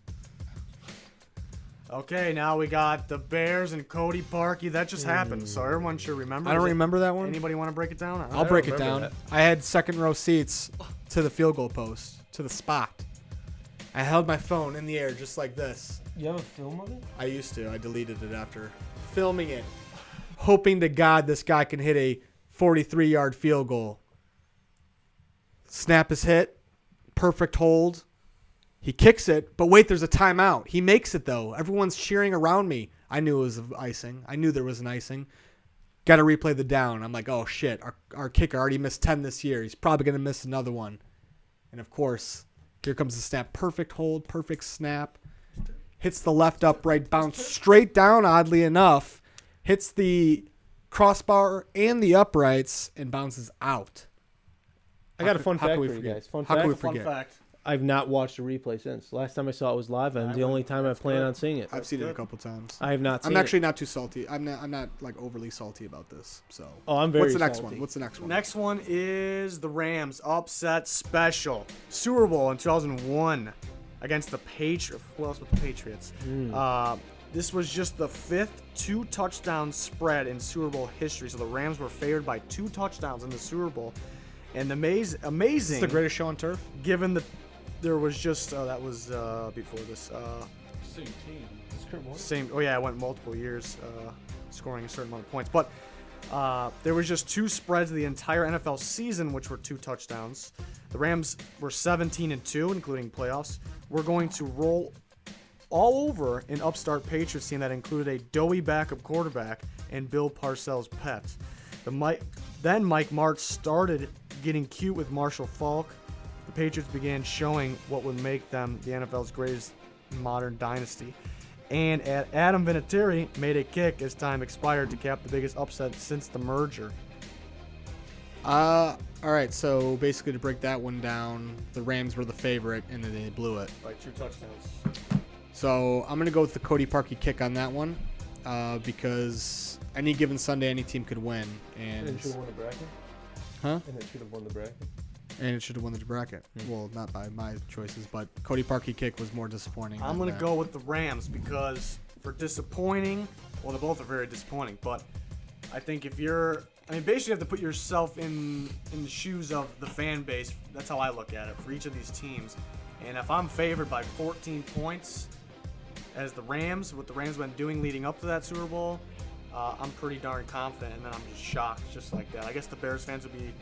Okay, now we got the Bears and Cody Parkey. That just happened, so everyone should remember. I don't Is it- remember that one. Anybody want to break it down? I'll break it remember down. that. I had second row seats to the field goal post, to the spot. I held my phone in the air just like this. You have a film of it? I used to. I deleted it after filming it, hoping to God this guy can hit a 43-yard field goal. Snap is hit. Perfect hold. He kicks it, but wait, there's a timeout. He makes it, though. Everyone's cheering around me. I knew it was icing. I knew there was an icing. Got to replay the down. I'm like, oh, shit. Our kicker already missed 10 this year. He's probably going to miss another one. And, of course, here comes the snap. Perfect hold, perfect snap. Hits the left upright, bounce straight down, oddly enough. Hits the crossbar and the uprights and bounces out. I got a fun How fact can for we you forget? guys. Fun How can we fact. Fun forget? fact. I've not watched a replay since. Last time I saw it was live, and the only time I plan on seeing it. I've seen it a couple times. I have not seen I'm it. actually not too salty. I'm not like overly salty about this. So. Oh, I'm very What's the next salty. one? What's the next one? Next one is the Rams upset special. Super Bowl in 2001 against the Patriots. Who else with the Patriots? This was just the 5th 2-touchdown spread in Super Bowl history. So the Rams were favored by 2 touchdowns in the Super Bowl. And amazing, This is the greatest show on turf. given that there was just that was before this Same team. Is Kurt Warner? same. Oh yeah, I went multiple years scoring a certain amount of points, but there was just 2 spreads the entire NFL season, which were 2 touchdowns. The Rams were 17-2, including playoffs. We're going to roll all over an upstart Patriots team that included a doughy backup quarterback and Bill Parcells' pet. Then Mike Martz started getting cute with Marshall Faulk. The Patriots began showing what would make them the NFL's greatest modern dynasty. And Adam Vinatieri made a kick as time expired to cap the biggest upset since the merger. All right. So basically, to break that one down, the Rams were the favorite, and then they blew it. By 2 touchdowns. So I'm gonna go with the Cody Parkey kick on that one, because any given Sunday, any team could win, And and it should have won the bracket. huh? And it should have won the bracket. And it should have won the bracket. Well, not by my choices, but Cody Parkey kick was more disappointing. I'm than going to that. go with the Rams because for disappointing, well, they both are very disappointing, but I think if you're, basically you have to put yourself in the shoes of the fan base. That's how I look at it for each of these teams. And if I'm favored by 14 points as the Rams, what the Rams have been doing leading up to that Super Bowl, I'm pretty darn confident, and then I'm just shocked just like that. I guess the Bears fans would be.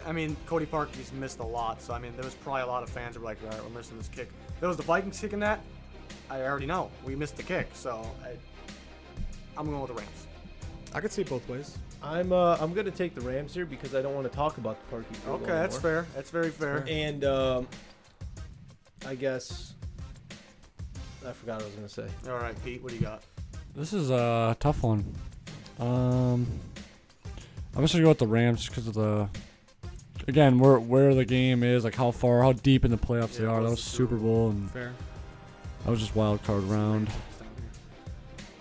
I mean, Cody Parkey's missed a lot, so I mean, there was probably a lot of fans who were like, all right, we're missing this kick. If it was the Vikings kicking that, I already know. We missed the kick, so I'm going with the Rams. I could see it both ways. I'm gonna take the Rams here because I don't want to talk about the Parkey field goal Okay, that's anymore. fair. That's very fair. And I guess I forgot what I was gonna say. All right, Pete, what do you got? This is a tough one. I'm just gonna go with the Rams because of the, again, where the game is, like how deep in the playoffs they Yeah, are. That was Super Bowl, and Fair. that was just wild card round.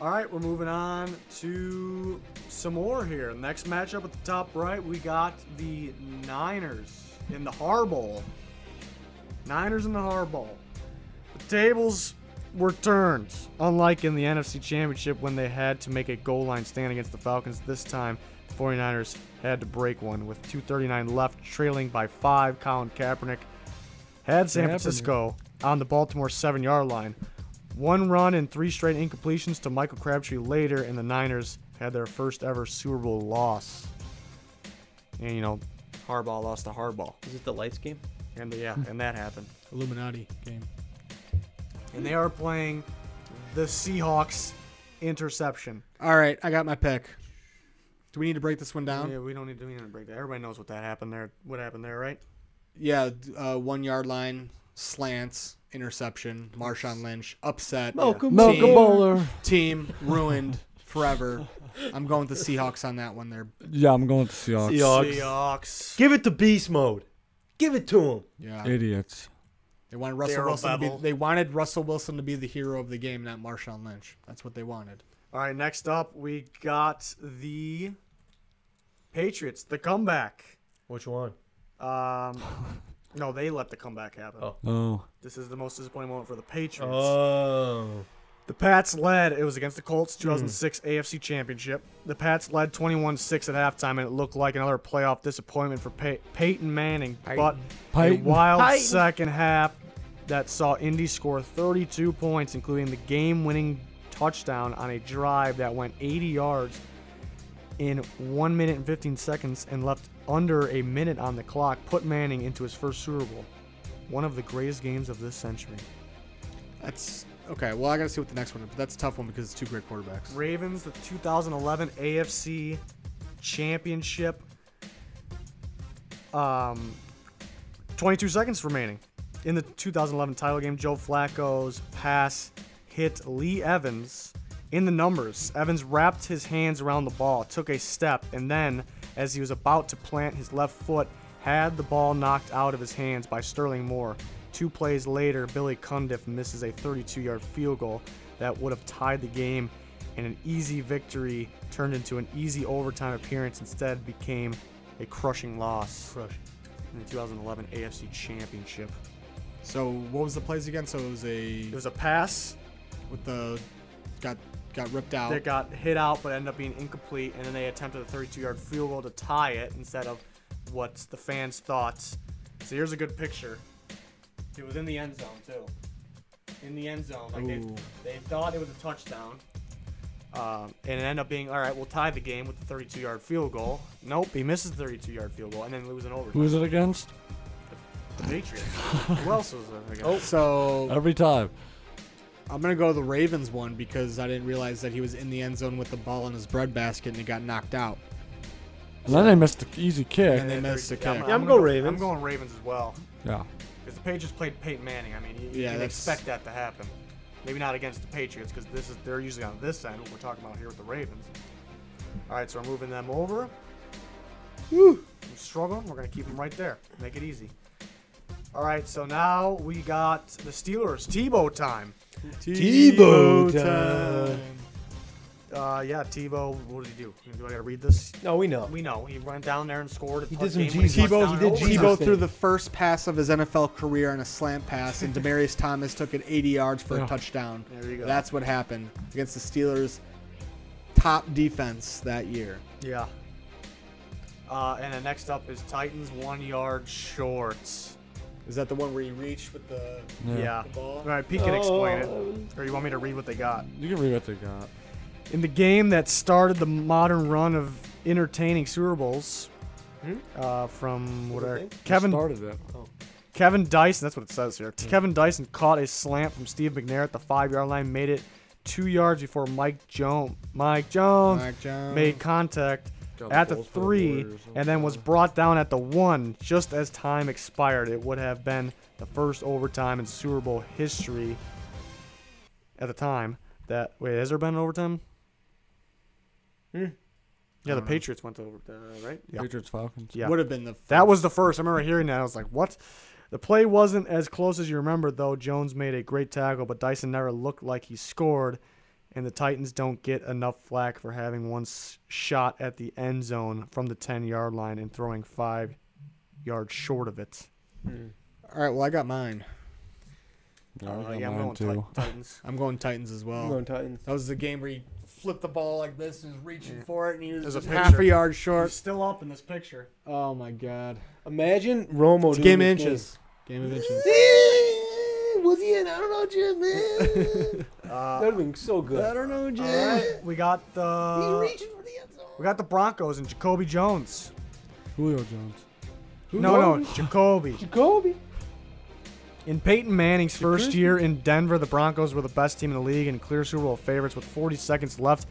All right, we're moving on to some more here. Next matchup at the top right, we got the Niners in the Har Bowl. Niners in the Har Bowl. The tables were turned. Unlike in the NFC Championship when they had to make a goal line stand against the Falcons, this time the 49ers had to break one with 2:39 left, trailing by 5. Colin Kaepernick had San Francisco on the Baltimore 7-yard line. 1 run and 3 straight incompletions to Michael Crabtree later, and the Niners had their first ever Super Bowl loss. And, you know, Harbaugh lost to Harbaugh. Is it the lights game? And, and that happened. Illuminati game. And they are playing the Seahawks interception. All right, I got my pick. Do we need to break this one down? Yeah, we don't need to break that. Everybody knows what happened there. What happened there, right? Yeah, 1 yard line, slants, interception, Marshawn Lynch, upset. Malcolm Bowler. Team ruined forever. I'm going with the Seahawks on that one there. Yeah, I'm going with the Seahawks. Seahawks. Give it to beast mode. Give it to him. Yeah. Idiots. They wanted Russell Wilson to be the hero of the game, not Marshawn Lynch. That's what they wanted. All right, next up, we got the Patriots, the comeback. Which one? No, they let the comeback happen. Oh. This is the most disappointing moment for the Patriots. Oh. The Pats led. It was against the Colts, 2006 AFC Championship. The Pats led 21-6 at halftime, and it looked like another playoff disappointment for Peyton Manning. But a wild second half that saw Indy score 32 points, including the game-winning touchdown on a drive that went 80 yards in 1 minute and 15 seconds and left under a minute on the clock, put Manning into his first Super Bowl. One of the greatest games of this century. That's okay. Well, I got to see what the next one is, but that's a tough one because it's 2 great quarterbacks. Ravens, the 2011 AFC Championship. 22 seconds remaining. In the 2011 title game, Joe Flacco's pass hit Lee Evans in the numbers. Evans wrapped his hands around the ball, took a step, and then, as he was about to plant his left foot, had the ball knocked out of his hands by Sterling Moore. 2 plays later, Billy Cundiff misses a 32-yard field goal that would have tied the game, and an easy victory turned into an easy overtime appearance. Instead, became a crushing loss in the 2011 AFC Championship. So what was the plays again? So it was a pass with the got ripped out. That got hit out, but ended up being incomplete, and then they attempted a 32-yard field goal to tie it instead of what the fans thought. So here's a good picture. It was in the end zone too. In the end zone, like they thought it was a touchdown, and it ended up being all right. We'll tie the game with the 32-yard field goal. Nope, he misses the 32-yard field goal and then lose an overtime. Who was it against? The Patriots. Who else was it against? So Every time. I'm gonna go the Ravens one because I didn't realize that he was in the end zone with the ball in his breadbasket and he got knocked out. And then they missed the easy kick. And they missed the kick. I'm going Ravens. I'm going Ravens as well. Yeah. Because the Patriots played Peyton Manning. I mean, you can expect that to happen. Maybe not against the Patriots because they're usually on this end. What we're talking about here with the Ravens. All right, so we're moving them over. Woo! I'm struggling. We're gonna keep them right there. Make it easy. All right, so now we got the Steelers. Tebow time. Tebow time. Yeah, Tebow. What did he do? Do I gotta read this? No, we know. We know. He went down there and scored. He did some Tebow threw the first pass of his NFL career on a slant pass, and Demaryius Thomas took it 80 yards for a touchdown. There you go. That's what happened against the Steelers' top defense that year. Yeah. And then next up is Titans 1 yard shorts. Is that the one where you reach with the Yeah. ball? All right, Pete can explain it. Or you want me to read what they got? You can read what they got. In the game that started the modern run of entertaining Super Bowls, from whatever Started it. Kevin Dyson, that's what it says here. Kevin Dyson caught a slant from Steve McNair at the 5-yard line, made it 2 yards before Mike Jones made contact at the 3, and then was brought down at the 1 just as time expired. It would have been the first overtime in Super Bowl history at the time. Wait, has there been an overtime? Yeah, the Patriots went to overtime, right? Yeah. Patriots Falcons. Yeah. Would have been the. That was the first. I remember hearing that. I was like, what? The play wasn't as close as you remember, though. Jones made a great tackle, but Dyson never looked like he scored, and the Titans don't get enough flack for having one shot at the end zone from the 10-yard line and throwing 5 yards short of it. All right, well, I got mine. I'm going too. Titans. I'm going Titans as well. I'm going Titans. That was the game where he flipped the ball like this and was reaching for it, and he was There's a just half a picture. yard He's short. still up in this picture. Oh, my God. Imagine Romo It's doing game this inches. Game of inches. Was he in? I don't know, Jim, man. That would have been so good. I don't know, Jim. All right, we got He's the reaching for the end zone. we got the Broncos and Jacoby Jones. Julio Jones. No, Jacoby. Jacoby. In Peyton Manning's first year in Denver, the Broncos were the best team in the league and clear Super Bowl favorites with 40 seconds left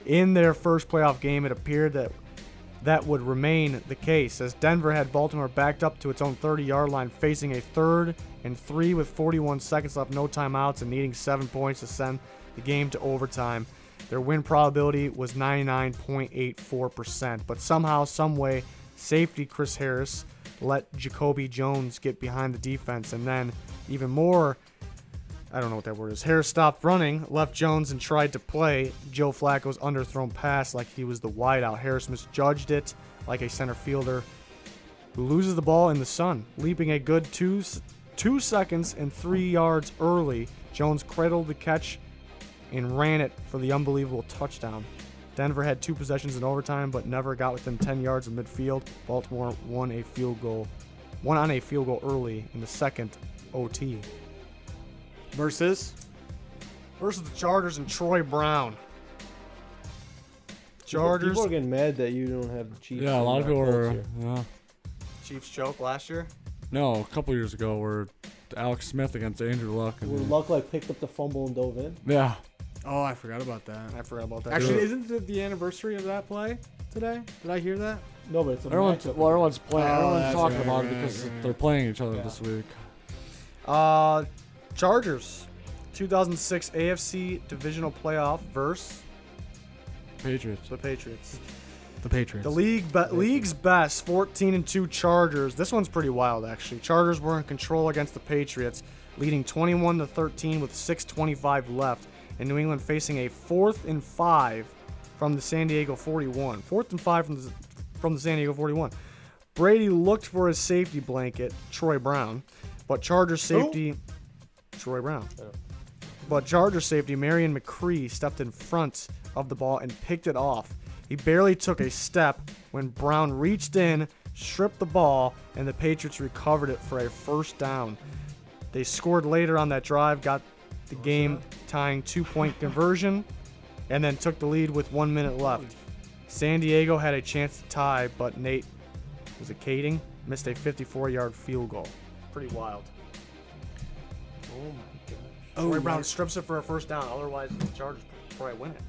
in their first playoff game. It appeared that would remain the case, as Denver had Baltimore backed up to its own 30-yard line, facing a 3rd and 3 with 41 seconds left, no timeouts, and needing 7 points to send the game to overtime. Their win probability was 99.84%, but somehow, someway, safety Chris Harris let Jacoby Jones get behind the defense, and then even more, I don't know what that word is. Harris stopped running, left Jones, and tried to play Joe Flacco's underthrown pass like he was the wideout. Harris misjudged it like a center fielder who loses the ball in the sun. Leaping a good 2 seconds and 3 yards early, Jones cradled the catch and ran it for the unbelievable touchdown. Denver had 2 possessions in overtime, but never got within 10 yards of midfield. Baltimore won on a field goal early in the second OT. Versus Versus the Chargers and Troy Brown. Chargers. People are getting mad that you don't have the Chiefs. Yeah, a lot of people were. Yeah. Chiefs choke last year. No, a couple years ago, where Alex Smith against Andrew Luck. Where And Luck like picked up the fumble and dove in. yeah. Oh, I forgot about that. I forgot about that. Actually, too. isn't it the anniversary of that play today? Did I hear that? No, but it's a Everyone's playing. Oh, Everyone's that's talking right, about it right, because right. they're playing each other Yeah. this week. Chargers. 2006 AFC divisional playoff versus Patriots. the Patriots. The Patriots. The league's best 14-2 Chargers. This one's pretty wild, actually. Chargers were in control against the Patriots, leading 21-13 with 6:25 left, and New England facing a 4th and 5 from the San Diego 41. 4th and 5 from the San Diego 41. Brady looked for his safety blanket, Troy Brown, but Chargers safety Troy Brown. But Chargers safety Marion McCree stepped in front of the ball and picked it off. He barely took a step when Brown reached in, stripped the ball, and the Patriots recovered it for a first down. They scored later on that drive, got the game tying 2-point conversion, and then took the lead with 1 minute left. San Diego had a chance to tie, but Nate, was it Kading, missed a 54-yard field goal. Pretty wild. Oh my gosh. Troy Brown strips it for a first down. Otherwise, the Chargers probably win it.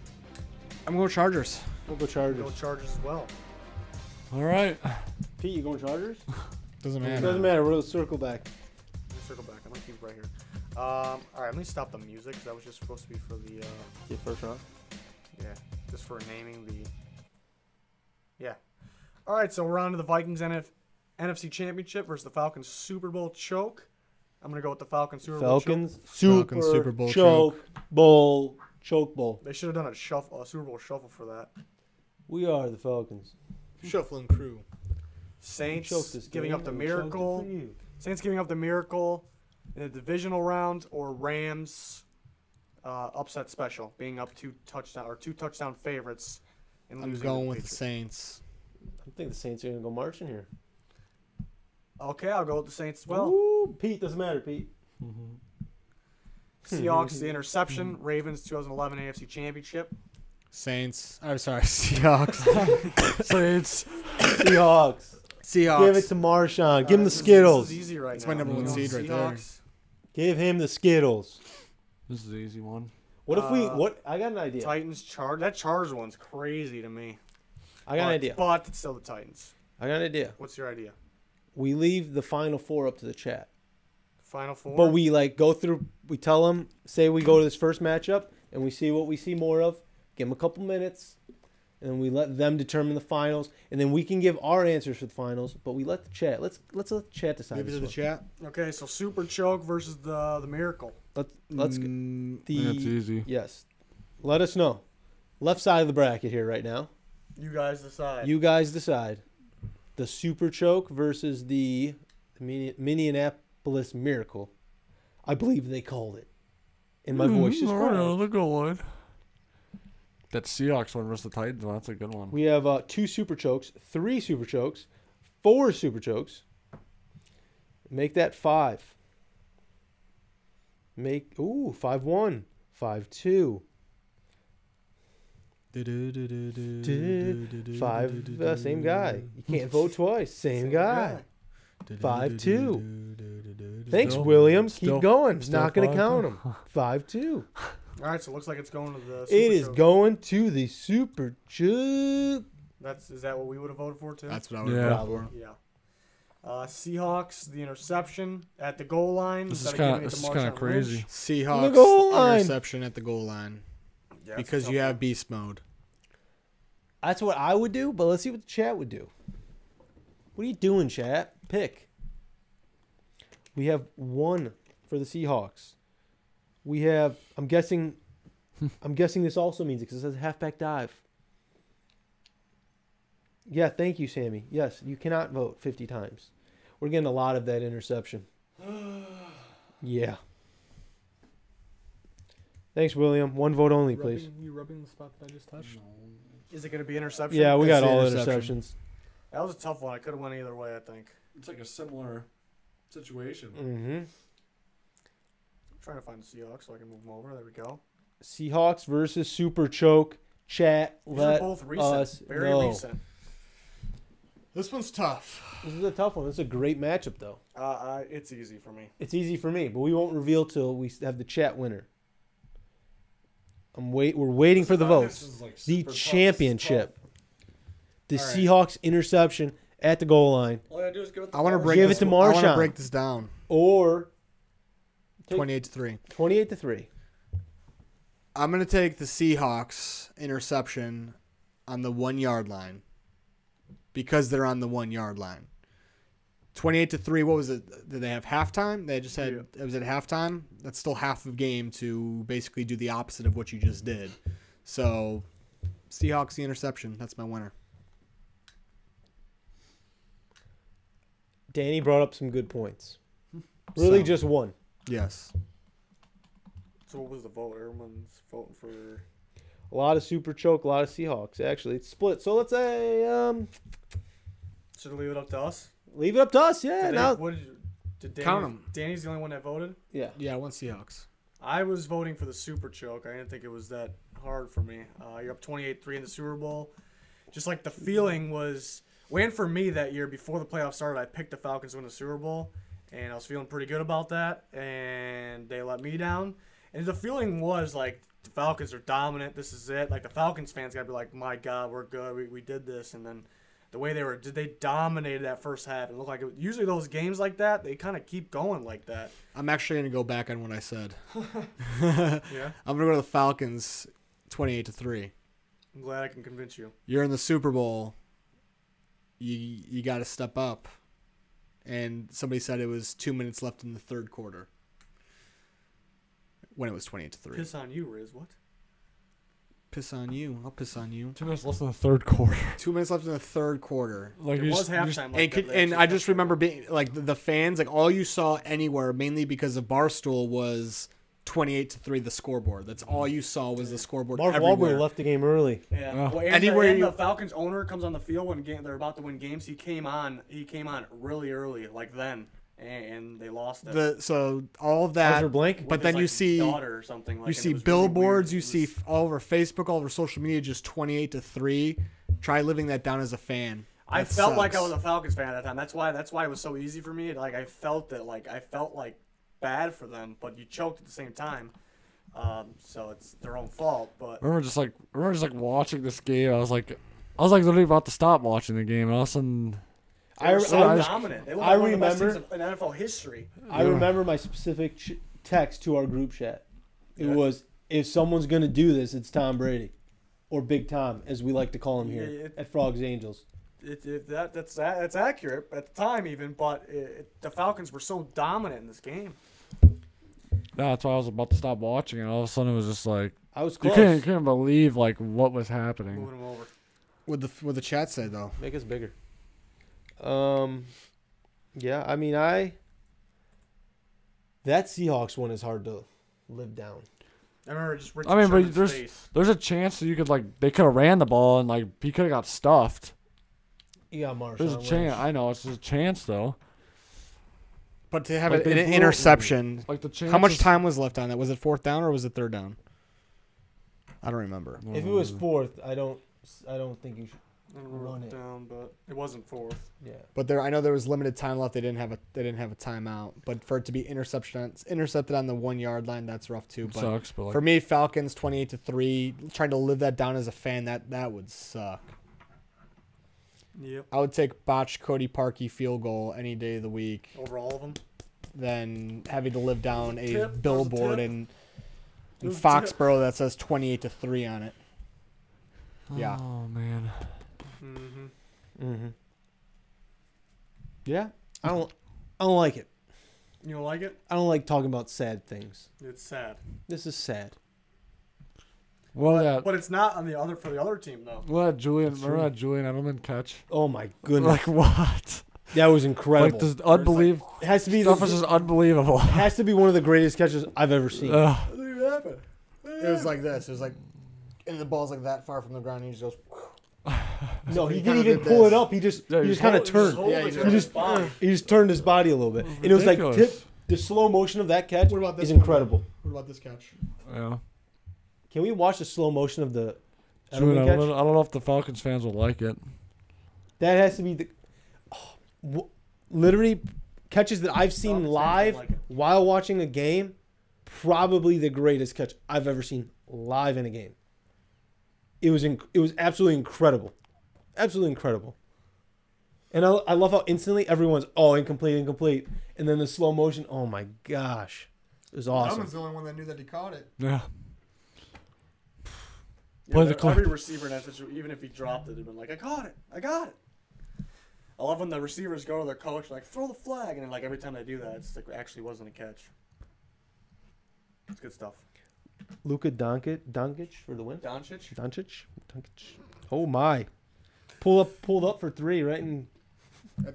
I'm going Chargers. We'll go Chargers. Go Chargers as well. All right. Pete, you going Chargers? Doesn't It matter. doesn't matter. We'll circle back. Let me circle back. I'm gonna keep it right here. All right, let me stop the music because that was just supposed to be for the Yeah, first round. just for naming the. Yeah. All right, so we're on to the Vikings NFC Championship versus the Falcons Super Bowl choke. I'm gonna go with the Falcons Super Bowl choke. Falcons Super Bowl choke bowl. Choke bowl. They should have done a Super Bowl shuffle for that. We are the Falcons. Shuffling crew. Saints Choked this giving game. up the We choked it miracle. for you. Saints giving up the miracle in the divisional round, or Rams upset special, being up two touchdown favorites. And I'm losing going to with the Patriots. Saints. I think the Saints are going to go marching here. Okay, I'll go with the Saints as well. Ooh, Pete, doesn't matter, Pete. Seahawks, the interception. Ravens, 2011 AFC Championship. Saints. I'm sorry, Seahawks. Saints. Seahawks. Seahawks. Give it to Marshawn. Give him the Skittles. This is easy right That's now. my number one seed right there. Seahawks. Give him the Skittles. This is the easy one. What if we? What? I got an idea. Titans, That Chargers one's crazy to me. I got an idea. But it's still the Titans. I got an idea. What's your idea? We leave the final four up to the chat. Final four? But we like go through. We tell them, say we go to this first matchup and we see what we see more of. Give them a couple minutes, and we let them determine the finals, and then we can give our answers for the finals. But we let the chat. Let's let the chat decide. Give it to the chat. Okay, so Super Choke versus the Miracle. Let's That's easy. Yes. Let us know. Left side of the bracket here right now. You guys decide. You guys decide. The Super Choke versus the Minneapolis Miracle. I believe they called it. And my voice is right. The good one. That Seahawks one versus the Titans one. That's a good one. We have 2 Super Chokes, 3 Super Chokes, 4 Super Chokes. Make that 5. 5-1, 5-2. 5, same guy. You can't vote twice. Same guy. 5-2. Thanks, William. Keep going. Not going to count them. 5-2. All right, so it looks like it's going to the Super It is Choke. going to the Super Choke. Is that what we would have voted for, too? That's what I would have voted for. Yeah. Seahawks, the interception at the goal line. This is instead of giving kind it to of Marshawn crazy. Lynch. Seahawks The goal line. interception at the goal line. Yeah, Because you have beast mode. That's what I would do, but let's see what the chat would do. What are you doing, chat? Pick. We have 1 for the Seahawks. We have, I'm guessing this also means it because it says halfback dive. Yeah, thank you, Sammy. Yes, you cannot vote 50 times. We're getting a lot of that interception. Yeah. Thanks, William. 1 vote only, please. You rubbing the spot that I just touched? Is it going to be interception? Yeah, we got That's the all interception. interceptions. That was a tough one. I could have went either way, I think. It's like a similar situation. Mm-hmm. Trying to find the Seahawks so I can move them over. There we go. Seahawks versus Super Choke. Chat, These let are both recent. us Very know. recent. This one's tough. This is a tough one. This is a great matchup, though. It's easy for me. It's easy for me, but we won't reveal till we have the chat winner. We're waiting for the votes. The championship. The All right. Seahawks interception at the goal line. All I gotta do is give it. I want to break Give this, it to I want to Marshawn. break this down. Or 28-3. 28-3. I'm going to take the Seahawks interception on the 1 yard line because they're on the 1 yard line. 28-3. What was it? Did they have halftime? They just had. It was at halftime. That's still half of game to basically do the opposite of what you just did. So, Seahawks the interception. That's my winner. Danny brought up some good points. Really, So- just one. Yes. So what was the vote? Everyone's voting for... A lot of Super Choke, a lot of Seahawks. Actually, it's split. So let's say Should we leave it up to us? leave it up to us. Yeah. Did Now. did Danny, Count 'em. Danny's the only one that voted? Yeah. Yeah, I want Seahawks. I was voting for the Super Choke. I didn't think it was that hard for me. You're up 28-3 in the Super Bowl. Just like the feeling was... Waiting for me that year before the playoffs started, I picked the Falcons to win the Super Bowl. And I was feeling pretty good about that. And they let me down. And the feeling was like, the Falcons are dominant. This is it. Like, the Falcons fans got to be like, my God, we're good. We did this. And then the way they dominated that first half. And it looked like usually those games like that, they kind of keep going like that. I'm actually going to go back on what I said. Yeah. I'm going to go to the Falcons 28-3. I'm glad I can convince you. You're in the Super Bowl. You got to step up. And somebody said it was 2 minutes left in the third quarter when it was 28-3. Piss on you, Riz. What? Piss on you. I'll piss on you. 2 minutes less than the third quarter. 2 minutes left in the third quarter. Like It you was just- halftime. Like that. And I just remember being like the fans, like all you saw anywhere, mainly because of Barstool, was 28-3 the scoreboard. That's all you saw was the scoreboard. Marc everywhere. Wallburg left the game early. Yeah. Oh. Well, and Anywhere and you- the Falcons owner comes on the field when they're about to win games. He came on really early, like then, and they lost it. So all of Eyes that. are blank. With But his, then like, you see daughter or something. Like, you and see it was really billboards. weird. You It see was- all over Facebook, all over social media, just 28-3. Try living that down as a fan. I That felt like I sucks. was a Falcons fan at that time. That's why it was so easy for me. Like I felt like bad for them, but you choked at the same time. So it's their own fault. But I remember just like watching this game. I was like literally about to stop watching the game, and all of a sudden, they were so I- dominant. They were I one of the best remember- teams in NFL history. I remember my specific text to our group chat. It was, if someone's going to do this, it's Tom Brady. Or Big Tom, as we like to call him here at Frogs Angels. That's accurate at the time even, but the Falcons were so dominant in this game. yeah, that's why I was about to stop watching, and all of a sudden it was just like I was you close. couldn't believe like what was happening. Moving them over. What the chat say though? Make us bigger. Yeah, I mean, that Seahawks one is hard to live down. I remember just Richard I mean, but Sherman's there's- face. There's a chance that you could like they could have ran the ball and like he could have got stuffed. You got Marshawn There's a chance. Lynch. I know it's just a chance though. But to have Like, an they blew- interception. Like the chance. How much time was left on that? Was it fourth down or was it third down? I don't remember. If it was fourth, I don't think you should. I don't remember Run it it. down, but it wasn't fourth. Yeah. But I know there was limited time left. They didn't have a timeout. But for it to be intercepted on the 1 yard line, that's rough too. But sucks, but like, for me, Falcons 28-3. Trying to live that down as a fan, that would suck. Yep. I would take botched Cody Parkey field goal any day of the week Over all of them. than having to live down a Tip, billboard there's a in There's a tip. Foxborough that says 28-3 on it. Yeah. Oh man. Mm-hmm. Mm-hmm. Yeah. I don't like it. You don't like it? I don't like talking about sad things. It's sad. This is sad. Well, But it's not on for the other team though. Remember that Julian Edelman catch? Oh my goodness. Like what? That was incredible. Like this unbelievable It has to be stuff is just unbelievable. it has to be one of the greatest catches I've ever seen. Ugh. What did even happen? It was like this. It was like, and the ball's like that far from the ground. And he just goes. No, he He didn't kinda even did pull this. it up. He just Yeah, kind of Just turned. hold Yeah, it he to just- his body. He just turned his body a little bit, and it was like Ridiculous. the slow motion of that catch What about this is one? incredible. What about this catch? Yeah. Can we watch the slow motion of the Julian Edelman catch? Edelman, I don't know if the Falcons fans will like it. That has to be the literally catches that I've seen Falcons fans live don't like it. while watching a game. Probably the greatest catch I've ever seen live in a game. It was absolutely incredible, absolutely incredible. And I love how instantly everyone's incomplete, and then the slow motion. Oh my gosh, it was awesome. the only one that knew that he caught it. Yeah. Yeah, Play the clip. every receiver in that situation, even if he dropped it, had been like, I got it. I love when the receivers go to their coach like, throw the flag, and then like every time they do that, it's like it actually wasn't a catch. It's good stuff. Luka Doncic for the win. Doncic. Oh my, pulled up for three right in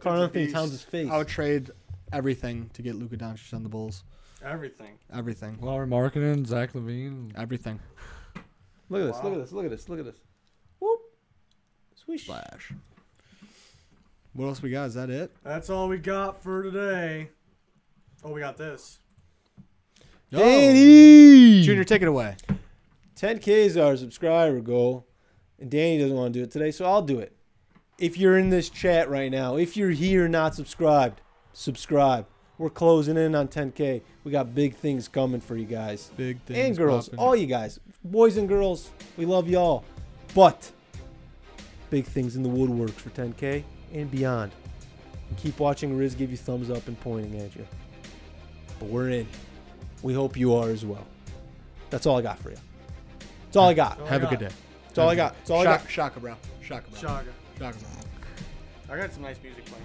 Carl Anthony Towns' face. I would trade everything to get Luka Doncic on the Bulls. Everything. Everything. Laurie Markkinen, Zach Levine. Everything. Look at this! Wow. Look at this! Whoop! Swish! Splash. What else we got? Is that it? That's all we got for today. Oh, we got this. Danny! Junior, take it away. 10K is our subscriber goal, and Danny doesn't want to do it today, so I'll do it. If you're in this chat right now, if you're here not subscribed, subscribe. We're closing in on 10K. We got big things coming for you guys. Big things. And girls, popping. all you guys, boys and girls, we love y'all. But big things in the woodworks for 10K and beyond. Keep watching Riz give you thumbs up and pointing at you. But we're in. We hope you are as well. That's all I got for you. That's all I got. All Have I a good got. day. That's all I got. That's all I got. Shaka, bro. Shaka, bro. Shaga. Shaka, bro. I got some nice music playing.